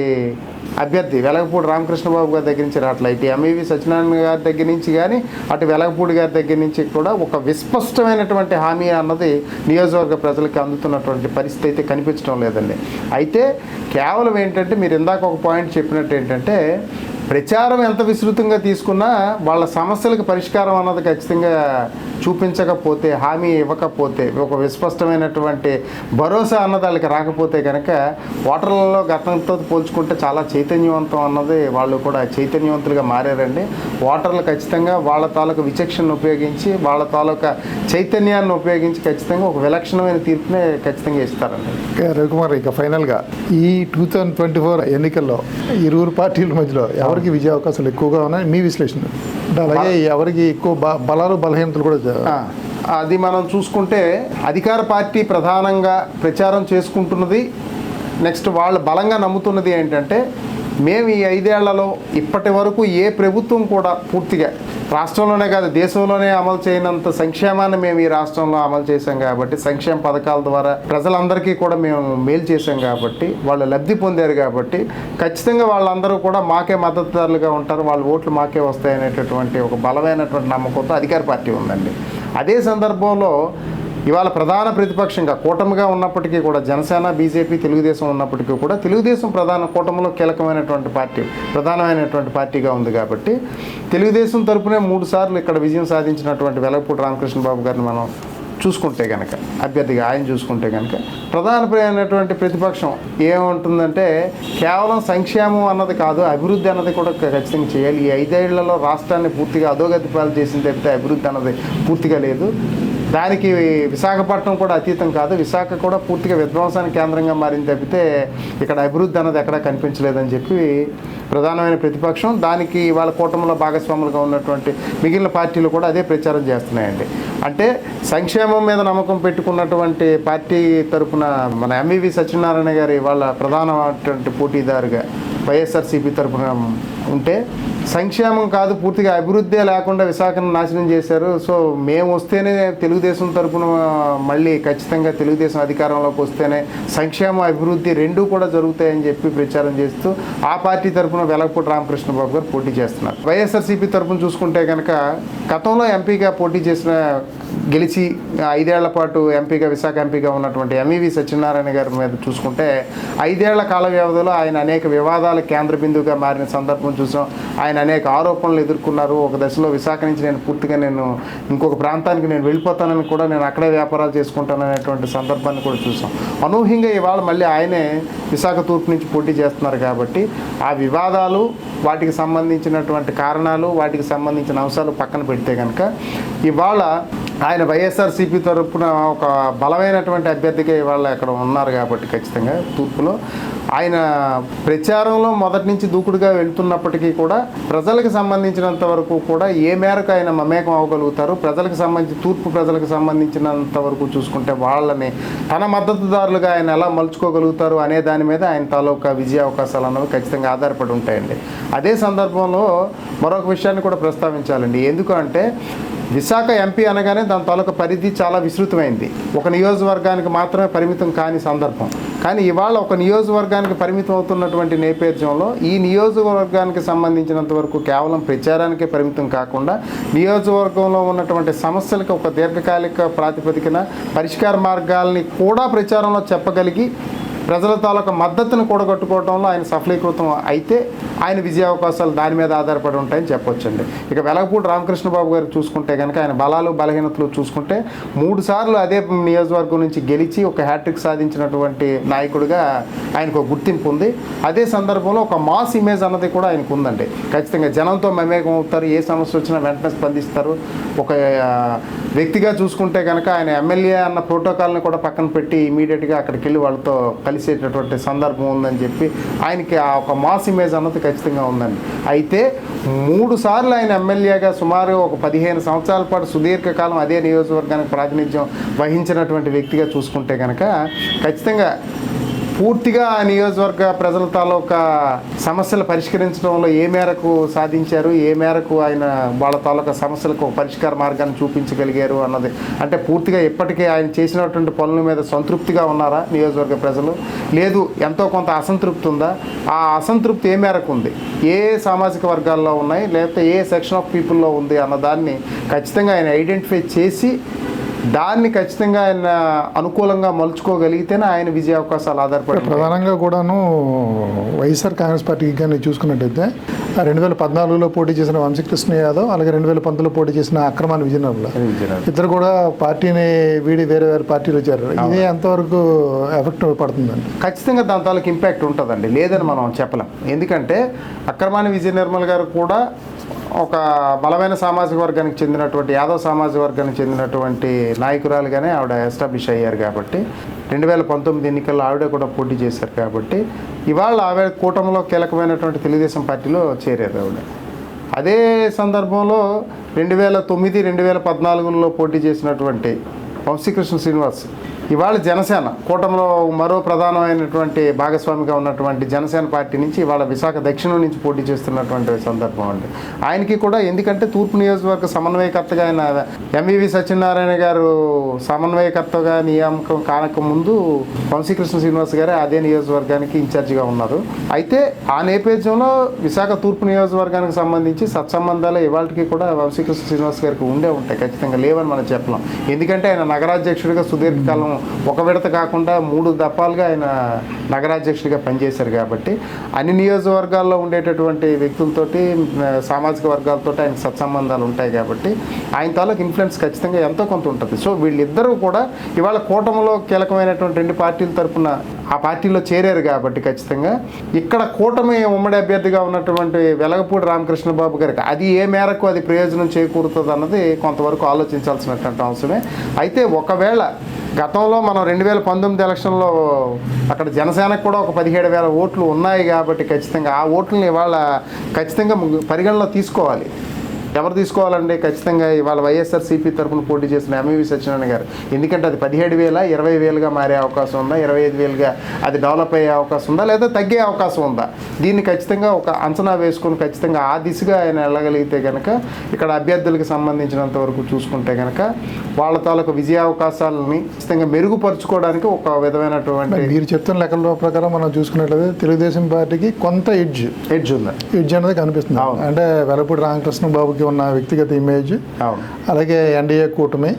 అభ్యర్థి వెలగపూడి రామకృష్ణబాబు గారి దగ్గర నుంచి రావట్లే, ఇటు ఎంఈవి సత్యనారాయణ గారి దగ్గర నుంచి కానీ అటు వెలగపూడి గారి దగ్గర నుంచి కూడా ఒక విస్పష్టమైనటువంటి హామీ అన్నది నియోజకవర్గ ప్రజలకు అందుతున్నటువంటి పరిస్థితి అయితే కనిపించడం లేదండి. అయితే కేవలం ఏంటంటే మీరు ఇందాక ఒక పాయింట్ చెప్పినట్టు ఏంటంటే ప్రచారం ఎంత విస్తృతంగా తీసుకున్నా వాళ్ళ సమస్యలకు పరిష్కారం అన్నది ఖచ్చితంగా చూపించకపోతే, హామీ ఇవ్వకపోతే, ఒక విస్పష్టమైనటువంటి భరోసా అన్నది వాళ్ళకి రాకపోతే కనుక ఓటర్లలో గతంతో పోల్చుకుంటే చాలా చైతన్యవంతం అన్నది వాళ్ళు కూడా చైతన్యవంతులుగా మారారండి. ఓటర్లు ఖచ్చితంగా వాళ్ళ తాలూకా విచక్షణను ఉపయోగించి, వాళ్ళ తాలూకా చైతన్యాన్ని ఉపయోగించి ఖచ్చితంగా ఒక విలక్షణమైన తీర్పునే ఖచ్చితంగా ఇస్తారండి. రవికుమార్, ఇక ఫైనల్గా ఈ 2024 ఎన్నికల్లో ఇరువురు పార్టీల మధ్యలో ఎవరికి విజయ అవకాశాలు ఎక్కువగా ఉన్నాయి మీ విశ్లేషణ? అలాగే ఎవరికి ఎక్కువ బలాలు బలహీనతలు కూడా అది మనం చూసుకుంటే అధికార పార్టీ ప్రధానంగా ప్రచారం చేసుకుంటున్నది, నెక్స్ట్ వాళ్ళు బలంగా నమ్ముతున్నది ఏంటంటే మేము ఈ 5 ఏళ్లలో ఇప్పటి వరకు ఏ ప్రభుత్వం కూడా పూర్తిగా రాష్ట్రంలోనే కాదు దేశంలోనే అమలు చేయనంత సంక్షేమాన్ని మేము ఈ రాష్ట్రంలో అమలు చేశాం కాబట్టి, సంక్షేమ పథకాల ద్వారా ప్రజలందరికీ కూడా మేము మేలు చేశాం కాబట్టి, వాళ్ళు లబ్ధి పొందారు కాబట్టి ఖచ్చితంగా వాళ్ళందరూ కూడా మాకే మద్దతుదారులుగా ఉంటారు, వాళ్ళ ఓట్లు మాకే వస్తాయనేటటువంటి ఒక బలమైనటువంటి నమ్మకంతో అధికార పార్టీ ఉందండి. అదే సందర్భంలో ఇవాళ ప్రధాన ప్రతిపక్షంగా కూటమిగా ఉన్నప్పటికీ కూడా జనసేన, బీజేపీ, తెలుగుదేశం ఉన్నప్పటికీ కూడా తెలుగుదేశం ప్రధాన కూటమిలో కీలకమైనటువంటి పార్టీ, ప్రధానమైనటువంటి పార్టీగా ఉంది కాబట్టి తెలుగుదేశం తరపునే 3 సార్లు ఇక్కడ విజయం సాధించినటువంటి వెలగపూడి రామకృష్ణబాబు గారిని మనం చూసుకుంటే కనుక, అభ్యర్థిగా ఆయన చూసుకుంటే కనుక ప్రధానమైనటువంటి ప్రతిపక్షం ఏముంటుందంటే కేవలం సంక్షేమం అన్నది కాదు, అభివృద్ధి అన్నది కూడా ఖచ్చితంగా చేయాలి. ఈ 5 ఏళ్లలో రాష్ట్రాన్ని పూర్తిగా అధోగతి పాలు చేసిన తప్పితే అభివృద్ధి అన్నది పూర్తిగా లేదు. దానికి విశాఖపట్నం కూడా అతీతం కాదు, విశాఖ కూడా పూర్తిగా విధ్వంసానికి కేంద్రంగా మారింది తప్పితే ఇక్కడ అభివృద్ధి అన్నది ఎక్కడా కనిపించలేదని చెప్పి ప్రధానమైన ప్రతిపక్షం, దానికి వాళ్ళ కూటమిలో భాగస్వాములుగా ఉన్నటువంటి మిగిలిన పార్టీలు కూడా అదే ప్రచారం చేస్తున్నాయండి. అంటే సంక్షేమం మీద నమ్మకం పెట్టుకున్నటువంటి పార్టీ తరఫున మన ఎంఈవి సత్యనారాయణ గారి వాళ్ళ ప్రధానమైనటువంటి పోటీదారుగా వైఎస్ఆర్సీపీ తరఫున ఉంటే, సంక్షేమం కాదు పూర్తిగా అభివృద్ధే లేకుండా విశాఖను నాశనం చేశారు, సో మేము వస్తేనే తెలుగుదేశం తరఫున మళ్ళీ ఖచ్చితంగా తెలుగుదేశం అధికారంలోకి వస్తేనే సంక్షేమ అభివృద్ధి రెండూ కూడా జరుగుతాయని చెప్పి ప్రచారం చేస్తూ ఆ పార్టీ తరఫున వెలగపూడి రామకృష్ణబాబు గారు పోటీ చేస్తున్నారు. వైఎస్ఆర్సీపీ తరఫున చూసుకుంటే కనుక గతంలో ఎంపీగా పోటీ చేసిన, గెలిచి 5 ఏళ్ల పాటు ఎంపీగా విశాఖ ఎంపీగా ఉన్నటువంటి ఎంఈవి సత్యనారాయణ గారి మీద చూసుకుంటే 5 ఏళ్ల కాల వ్యవధిలో ఆయన అనేక వివాదాల కేంద్ర బిందువుగా మారిన సందర్భం చూసాం. ఆయన అనేక ఆరోపణలు ఎదుర్కొన్నారు. ఒక దశలో విశాఖ నుంచి నేను ఇంకొక ప్రాంతానికి వెళ్ళిపోతానని కూడా, నేను అక్కడే వ్యాపారాలు చేసుకుంటాననేటువంటి సందర్భాన్ని కూడా చూసాం. అనూహ్యంగా ఇవాళ మళ్ళీ ఆయనే విశాఖ తూర్పు నుంచి పోటీ చేస్తున్నారు కాబట్టి ఆ వివాదాలు, వాటికి సంబంధించినటువంటి కారణాలు, వాటికి సంబంధించిన అంశాలు పక్కన పెడితే కనుక ఇవాళ ఆయన వైఎస్ఆర్సీపీ తరఫున ఒక బలమైనటువంటి అభ్యర్థిగా ఇవాళ ఇక్కడ ఉన్నారు కాబట్టి ఖచ్చితంగా తూర్పులో ఆయన ప్రచారంలో మొదటి నుంచి దూకుడుగా వెళ్తున్నప్పటికీ కూడా ప్రజలకు సంబంధించినంత వరకు కూడా ఏ మేరకు ఆయన మమేకం అవ్వగలుగుతారు, ప్రజలకు సంబంధించి తూర్పు ప్రజలకు సంబంధించినంత వరకు చూసుకుంటే వాళ్ళని తన మద్దతుదారులుగా ఆయన ఎలా మలుచుకోగలుగుతారు అనే దాని మీద ఆయన తాలూకా విజయ అవకాశాలు అన్నవి ఖచ్చితంగా ఆధారపడి ఉంటాయండి. అదే సందర్భంలో మరొక విషయాన్ని కూడా ప్రస్తావించాలండి. ఎందుకు అంటే విశాఖ ఎంపీ అనగానే దాని తాలూకా పరిధి చాలా విస్తృతమైంది, ఒక నియోజకవర్గానికి మాత్రమే పరిమితం కాని సందర్భం. కానీ ఇవాళ ఒక నియోజకవర్గానికి పరిమితం అవుతున్నటువంటి నేపథ్యంలో ఈ నియోజకవర్గానికి సంబంధించినంత వరకు కేవలం ప్రచారానికే పరిమితం కాకుండా నియోజకవర్గంలో ఉన్నటువంటి సమస్యలకు ఒక దీర్ఘకాలిక ప్రాతిపదికన పరిష్కార మార్గాల్ని కూడా ప్రచారంలో చెప్పగలిగి ప్రజల తాలూకా మద్దతును కూడగట్టుకోవడంలో ఆయన సఫలీకృతం అయితే ఆయన విజయ అవకాశాలు దాని మీద ఆధారపడి ఉంటాయని చెప్పొచ్చండి. ఇక వెలగపూడి రామకృష్ణబాబు గారు చూసుకుంటే కనుక ఆయన బలాలు బలహీనతలు చూసుకుంటే 3 సార్లు అదే నియోజకవర్గం నుంచి గెలిచి ఒక హ్యాట్రిక్ సాధించినటువంటి నాయకుడిగా ఆయనకు ఒక గుర్తింపు ఉంది. అదే సందర్భంలో ఒక మాస్ ఇమేజ్ అన్నది కూడా ఆయనకు ఉందండి. ఖచ్చితంగా జనంతో మమేకం అవుతారు, ఏ సమస్య వచ్చినా వెంటనే స్పందిస్తారు, ఒక వ్యక్తిగా చూసుకుంటే కనుక ఆయన ఎమ్మెల్యే అన్న ప్రోటోకాల్ని కూడా పక్కన పెట్టి ఇమీడియట్గా అక్కడికి వెళ్ళి వాళ్ళతో కలిసేటటువంటి సందర్భం ఉందని చెప్పి ఆయనకి ఆ ఒక మాస్ ఇమేజ్ అన్నది ఖచ్చితంగా ఉందండి. అయితే 3 సార్లు ఆయన ఎమ్మెల్యేగా సుమారు ఒక 15 సంవత్సరాల పాటు సుదీర్ఘకాలం అదే నియోజకవర్గానికి ప్రాతినిధ్యం వహించినటువంటి వ్యక్తిగా చూసుకుంటే కనుక ఖచ్చితంగా పూర్తిగా ఆ నియోజకవర్గ ప్రజల తాలూకా సమస్యలు పరిష్కరించడంలో ఏ మేరకు సాధించారు, ఏ మేరకు ఆయన వాళ్ళ తాలూకా సమస్యలకు ఒక పరిష్కార మార్గాన్ని చూపించగలిగారు అన్నది, అంటే పూర్తిగా ఇప్పటికే ఆయన చేసినటువంటి పనుల మీద సంతృప్తిగా ఉన్నారా నియోజకవర్గ ప్రజలు, లేదు ఎంతో కొంత అసంతృప్తి ఉందా, ఆ అసంతృప్తి ఏ మేరకు ఉంది, ఏ సామాజిక వర్గాల్లో ఉన్నాయి, లేకపోతే ఏ సెక్షన్ ఆఫ్ పీపుల్లో ఉంది అన్న దాన్ని ఖచ్చితంగా ఆయన ఐడెంటిఫై చేసి దాన్ని ఖచ్చితంగా ఆయన అనుకూలంగా మలుచుకోగలిగితేనే ఆయన విజయ అవకాశాలు ఆధారపడి. ప్రధానంగా కూడాను వైఎస్ఆర్ కాంగ్రెస్ పార్టీకి కానీ చూసుకున్నట్టయితే 2014లో పోటీ చేసిన వంశీకృష్ణ యాదవ్, అలాగే 2019లో పోటీ చేసిన అక్రమాన్ విజయనగరంలో ఇద్దరు కూడా పార్టీని వీడి వేరే వేరే పార్టీలు వచ్చారు. ఇదే ఎంతవరకు ఎఫెక్ట్ పడుతుందండి? ఖచ్చితంగా దాని తాలూకు ఇంపాక్ట్ ఉంటుందండి, లేదని మనం చెప్పలేం. ఎందుకంటే అక్రమాన్ విజయ నిర్మల్ గారు కూడా ఒక బలమైన సామాజిక వర్గానికి చెందినటువంటి యాదవ్ సామాజిక వర్గానికి చెందినటువంటి నాయకురాలుగానే ఆవిడ ఎస్టాబ్లిష్ అయ్యారు కాబట్టి 2019 ఎన్నికల్లో ఆవిడ కూడా పోటీ చేశారు కాబట్టి ఇవాళ ఆవిడ కూటమిలో కీలకమైనటువంటి తెలుగుదేశం పార్టీలో చేరారు ఆవిడ. అదే సందర్భంలో 2009, 2014లో పోటీ చేసినటువంటి వంశీకృష్ణ శ్రీనివాస్ ఇవాళ జనసేన కూటమిలో మరో ప్రధానమైనటువంటి భాగస్వామిగా ఉన్నటువంటి జనసేన పార్టీ నుంచి ఇవాళ విశాఖ దక్షిణం నుంచి పోటీ చేస్తున్నటువంటి సందర్భం అండి. ఆయనకి కూడా ఎందుకంటే తూర్పు నియోజకవర్గ సమన్వయకర్తగా ఆయన ఎంవివి సత్యనారాయణ గారు సమన్వయకర్తగా నియామకం కానక ముందు వంశీకృష్ణ శ్రీనివాస్ గారే అదే నియోజకవర్గానికి ఇన్ఛార్జిగా ఉన్నారు. అయితే ఆ నేపథ్యంలో విశాఖ తూర్పు నియోజకవర్గానికి సంబంధించి సత్సంబంధాలు ఇవాళకి కూడా వంశీకృష్ణ శ్రీనివాస్ గారికి ఉండే ఉంటాయి, ఖచ్చితంగా లేవని మనం చెప్పలేం. ఎందుకంటే ఆయన నగరాధ్యక్షుడిగా సుదీర్ఘకాలం ఒక విడత కాకుండా 3 దఫాలుగా ఆయన నగరాధ్యక్షుడిగా పనిచేశారు కాబట్టి అన్ని నియోజకవర్గాల్లో ఉండేటటువంటి వ్యక్తులతోటి సామాజిక వర్గాలతో ఆయన సత్సంబంధాలు ఉంటాయి కాబట్టి ఆయన తాలూకు ఇన్ఫ్లుయెన్స్ ఖచ్చితంగా ఎంతో కొంత ఉంటుంది. సో వీళ్ళిద్దరూ కూడా ఇవాళ కూటమిలో కీలకమైనటువంటి 2 పార్టీల తరఫున ఆ పార్టీలో చేరారు కాబట్టి ఖచ్చితంగా ఇక్కడ కూటమి ఉమ్మడి అభ్యర్థిగా ఉన్నటువంటి వెలగపూడి రామకృష్ణ బాబు గారికి అది ఏ మేరకు అది ప్రయోజనం చేకూరుతుంది అన్నది కొంతవరకు ఆలోచించాల్సినటువంటి అవసరమే. అయితే ఒకవేళ గతంలో మనం 2019 ఎలక్షన్లో అక్కడ జనసేనకు కూడా ఒక 17,000 ఓట్లు ఉన్నాయి కాబట్టి ఖచ్చితంగా ఆ ఓట్లని ఇవాళ ఖచ్చితంగా పరిగణలో తీసుకోవాలి. ఎవరు తీసుకోవాలండి? ఖచ్చితంగా ఇవాళ వైఎస్ఆర్సీపీ తరఫున పోటీ చేసిన ఎంవివి సత్యనారాయణ గారు. ఎందుకంటే అది 17,000 20,000గా మారే అవకాశం ఉందా, 25,000గా అది డెవలప్ అయ్యే అవకాశం ఉందా, లేదా తగ్గే అవకాశం ఉందా, దీన్ని ఖచ్చితంగా ఒక అంచనా వేసుకొని ఖచ్చితంగా ఆ దిశగా ఆయన వెళ్ళగలిగితే కనుక ఇక్కడ అభ్యర్థులకు సంబంధించినంత వరకు చూసుకుంటే కనుక వాళ్ళ తాలూకు విజయ అవకాశాలని ఖచ్చితంగా మెరుగుపరుచుకోవడానికి ఒక విధమైనటువంటి మీరు చెప్తున్న లెక్కల ప్రకారం మనం చూసుకున్నట్లయితే తెలుగుదేశం పార్టీకి కొంత ఎడ్జ్ ఉంది, ఎడ్జ్ అనేది కనిపిస్తుంది. అంటే వెలపూడి రామకృష్ణ బాబుకి ఉన్న వ్యక్తిగత ఇమేజ్, అలాగే ఎన్డీఏ కూటమి,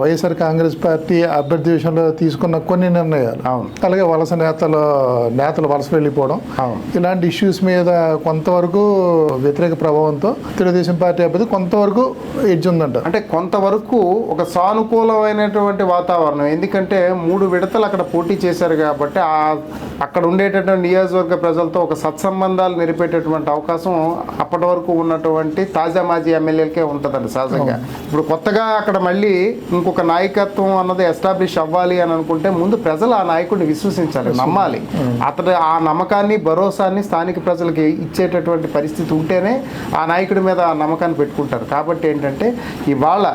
వైఎస్ఆర్ కాంగ్రెస్ పార్టీ అభ్యర్థి విషయంలో తీసుకున్న కొన్ని నిర్ణయాలు, అలాగే వలస నేతలు వలస వెళ్ళిపోవడం, ఇలాంటి ఇష్యూస్ మీద కొంతవరకు వ్యతిరేక ప్రభావంతో తెలుగుదేశం పార్టీ అభ్యర్థి కొంతవరకు ఎడ్జ్ ఉందంట. అంటే కొంతవరకు ఒక సానుకూలమైనటువంటి వాతావరణం, ఎందుకంటే 3 విడతలు అక్కడ పోటీ చేశారు కాబట్టి అక్కడ ఉండేటటువంటి నియోజకవర్గ ప్రజలతో ఒక సత్సంబంధాలు నిలిపేటటువంటి అవకాశం అప్పటి వరకు ఉన్నటువంటి తాజా మాజీ ఎమ్మెల్యేలకే ఉంటుందండి సహజంగా. ఇప్పుడు కొత్తగా అక్కడ మళ్ళీ ఇంకొక నాయకత్వం అన్నది ఎస్టాబ్లిష్ అవ్వాలి అని అనుకుంటే ముందు ప్రజలు ఆ నాయకుడిని విశ్వసించాలి, నమ్మాలి. అతడు ఆ నమ్మకాన్ని భరోసాన్ని స్థానిక ప్రజలకి ఇచ్చేటటువంటి పరిస్థితి ఉంటేనే ఆ నాయకుడి మీద ఆ నమ్మకాన్ని పెట్టుకుంటారు. కాబట్టి ఏంటంటే ఇవాళ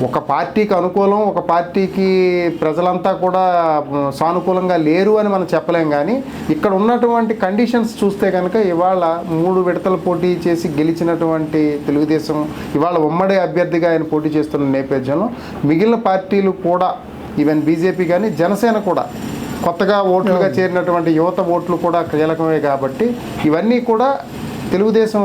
ఒక పార్టీకి అనుకూలం, ఒక పార్టీకి ప్రజలంతా కూడా సానుకూలంగా లేరు అని మనం చెప్పలేం. కానీ ఇక్కడ ఉన్నటువంటి కండిషన్స్ చూస్తే కనుక ఇవాళ 3 విడతలు పోటీ చేసి గెలిచినటువంటి తెలుగుదేశం ఇవాళ ఉమ్మడి అభ్యర్థిగా ఆయన పోటీ చేస్తున్న నేపథ్యంలో మిగిలిన పార్టీలు కూడా ఈవెన్ బీజేపీ కానీ జనసేన కూడా కొత్తగా ఓట్లుగా చేరినటువంటి యువత ఓట్లు కూడా కీలకమే కాబట్టి ఇవన్నీ కూడా తెలుగుదేశం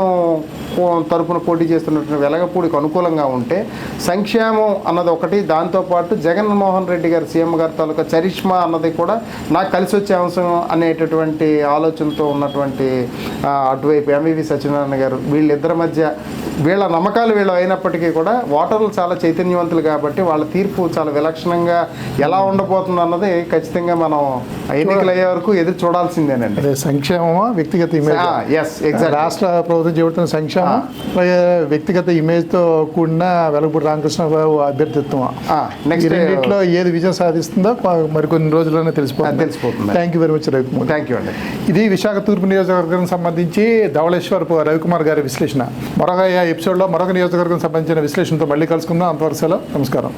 తరపున పోటీ చేస్తున్నటువంటి వెలగపూడికి అనుకూలంగా ఉంటే సంక్షేమం అన్నది ఒకటి, దాంతోపాటు జగన్మోహన్ రెడ్డి గారు సీఎం గారి తాలూకా చరిష్మా అన్నది కూడా నాకు కలిసి వచ్చే అంశం అనేటటువంటి ఆలోచనతో ఉన్నటువంటి అటువైపు ఎంవివి సత్యనారాయణ గారు వీళ్ళిద్దరి మధ్య వీళ్ళ నమ్మకాలు వీళ్ళు అయినప్పటికీ కూడా ఓటర్లు చాలా చైతన్యవంతులు కాబట్టి వాళ్ళ తీర్పు చాలా విలక్షణంగా ఎలా ఉండబోతుంది అన్నది ఖచ్చితంగా మనం ఎన్నికలు అయ్యే వరకు ఎదురు చూడాల్సిందేనండి. అదే సంక్షేమమా వ్యక్తిగత ఇమేజ్? Yes exact. రాష్ట్ర ప్రభుత్వం చెబుతున్న సంక్షేమం వ్యక్తిగత ఇమేజ్తో కూడిన వెలగపూడి రామకృష్ణరావు అభ్యర్థిత్వం, నెక్స్ట్ రెండింటిలో ఏది విజయం సాధిస్తుందో మరికొన్ని రోజుల్లోనే తెలిసిపోతుంది. Thank you very much Ravikumar. Thank you అండి. ఇది విశాఖ తూర్పు నియోజకవర్గానికి సంబంధించి ధవళేశ్వరపు రవికుమార్ గారి విశ్లేషణ. మరొక ఎపిసోడ్లో మరొక నియోజకవర్గం సంబంధించిన విశ్లేషణతో మళ్ళీ కలుసుకుందాం. అంతవరకు సెలవు. నమస్కారం.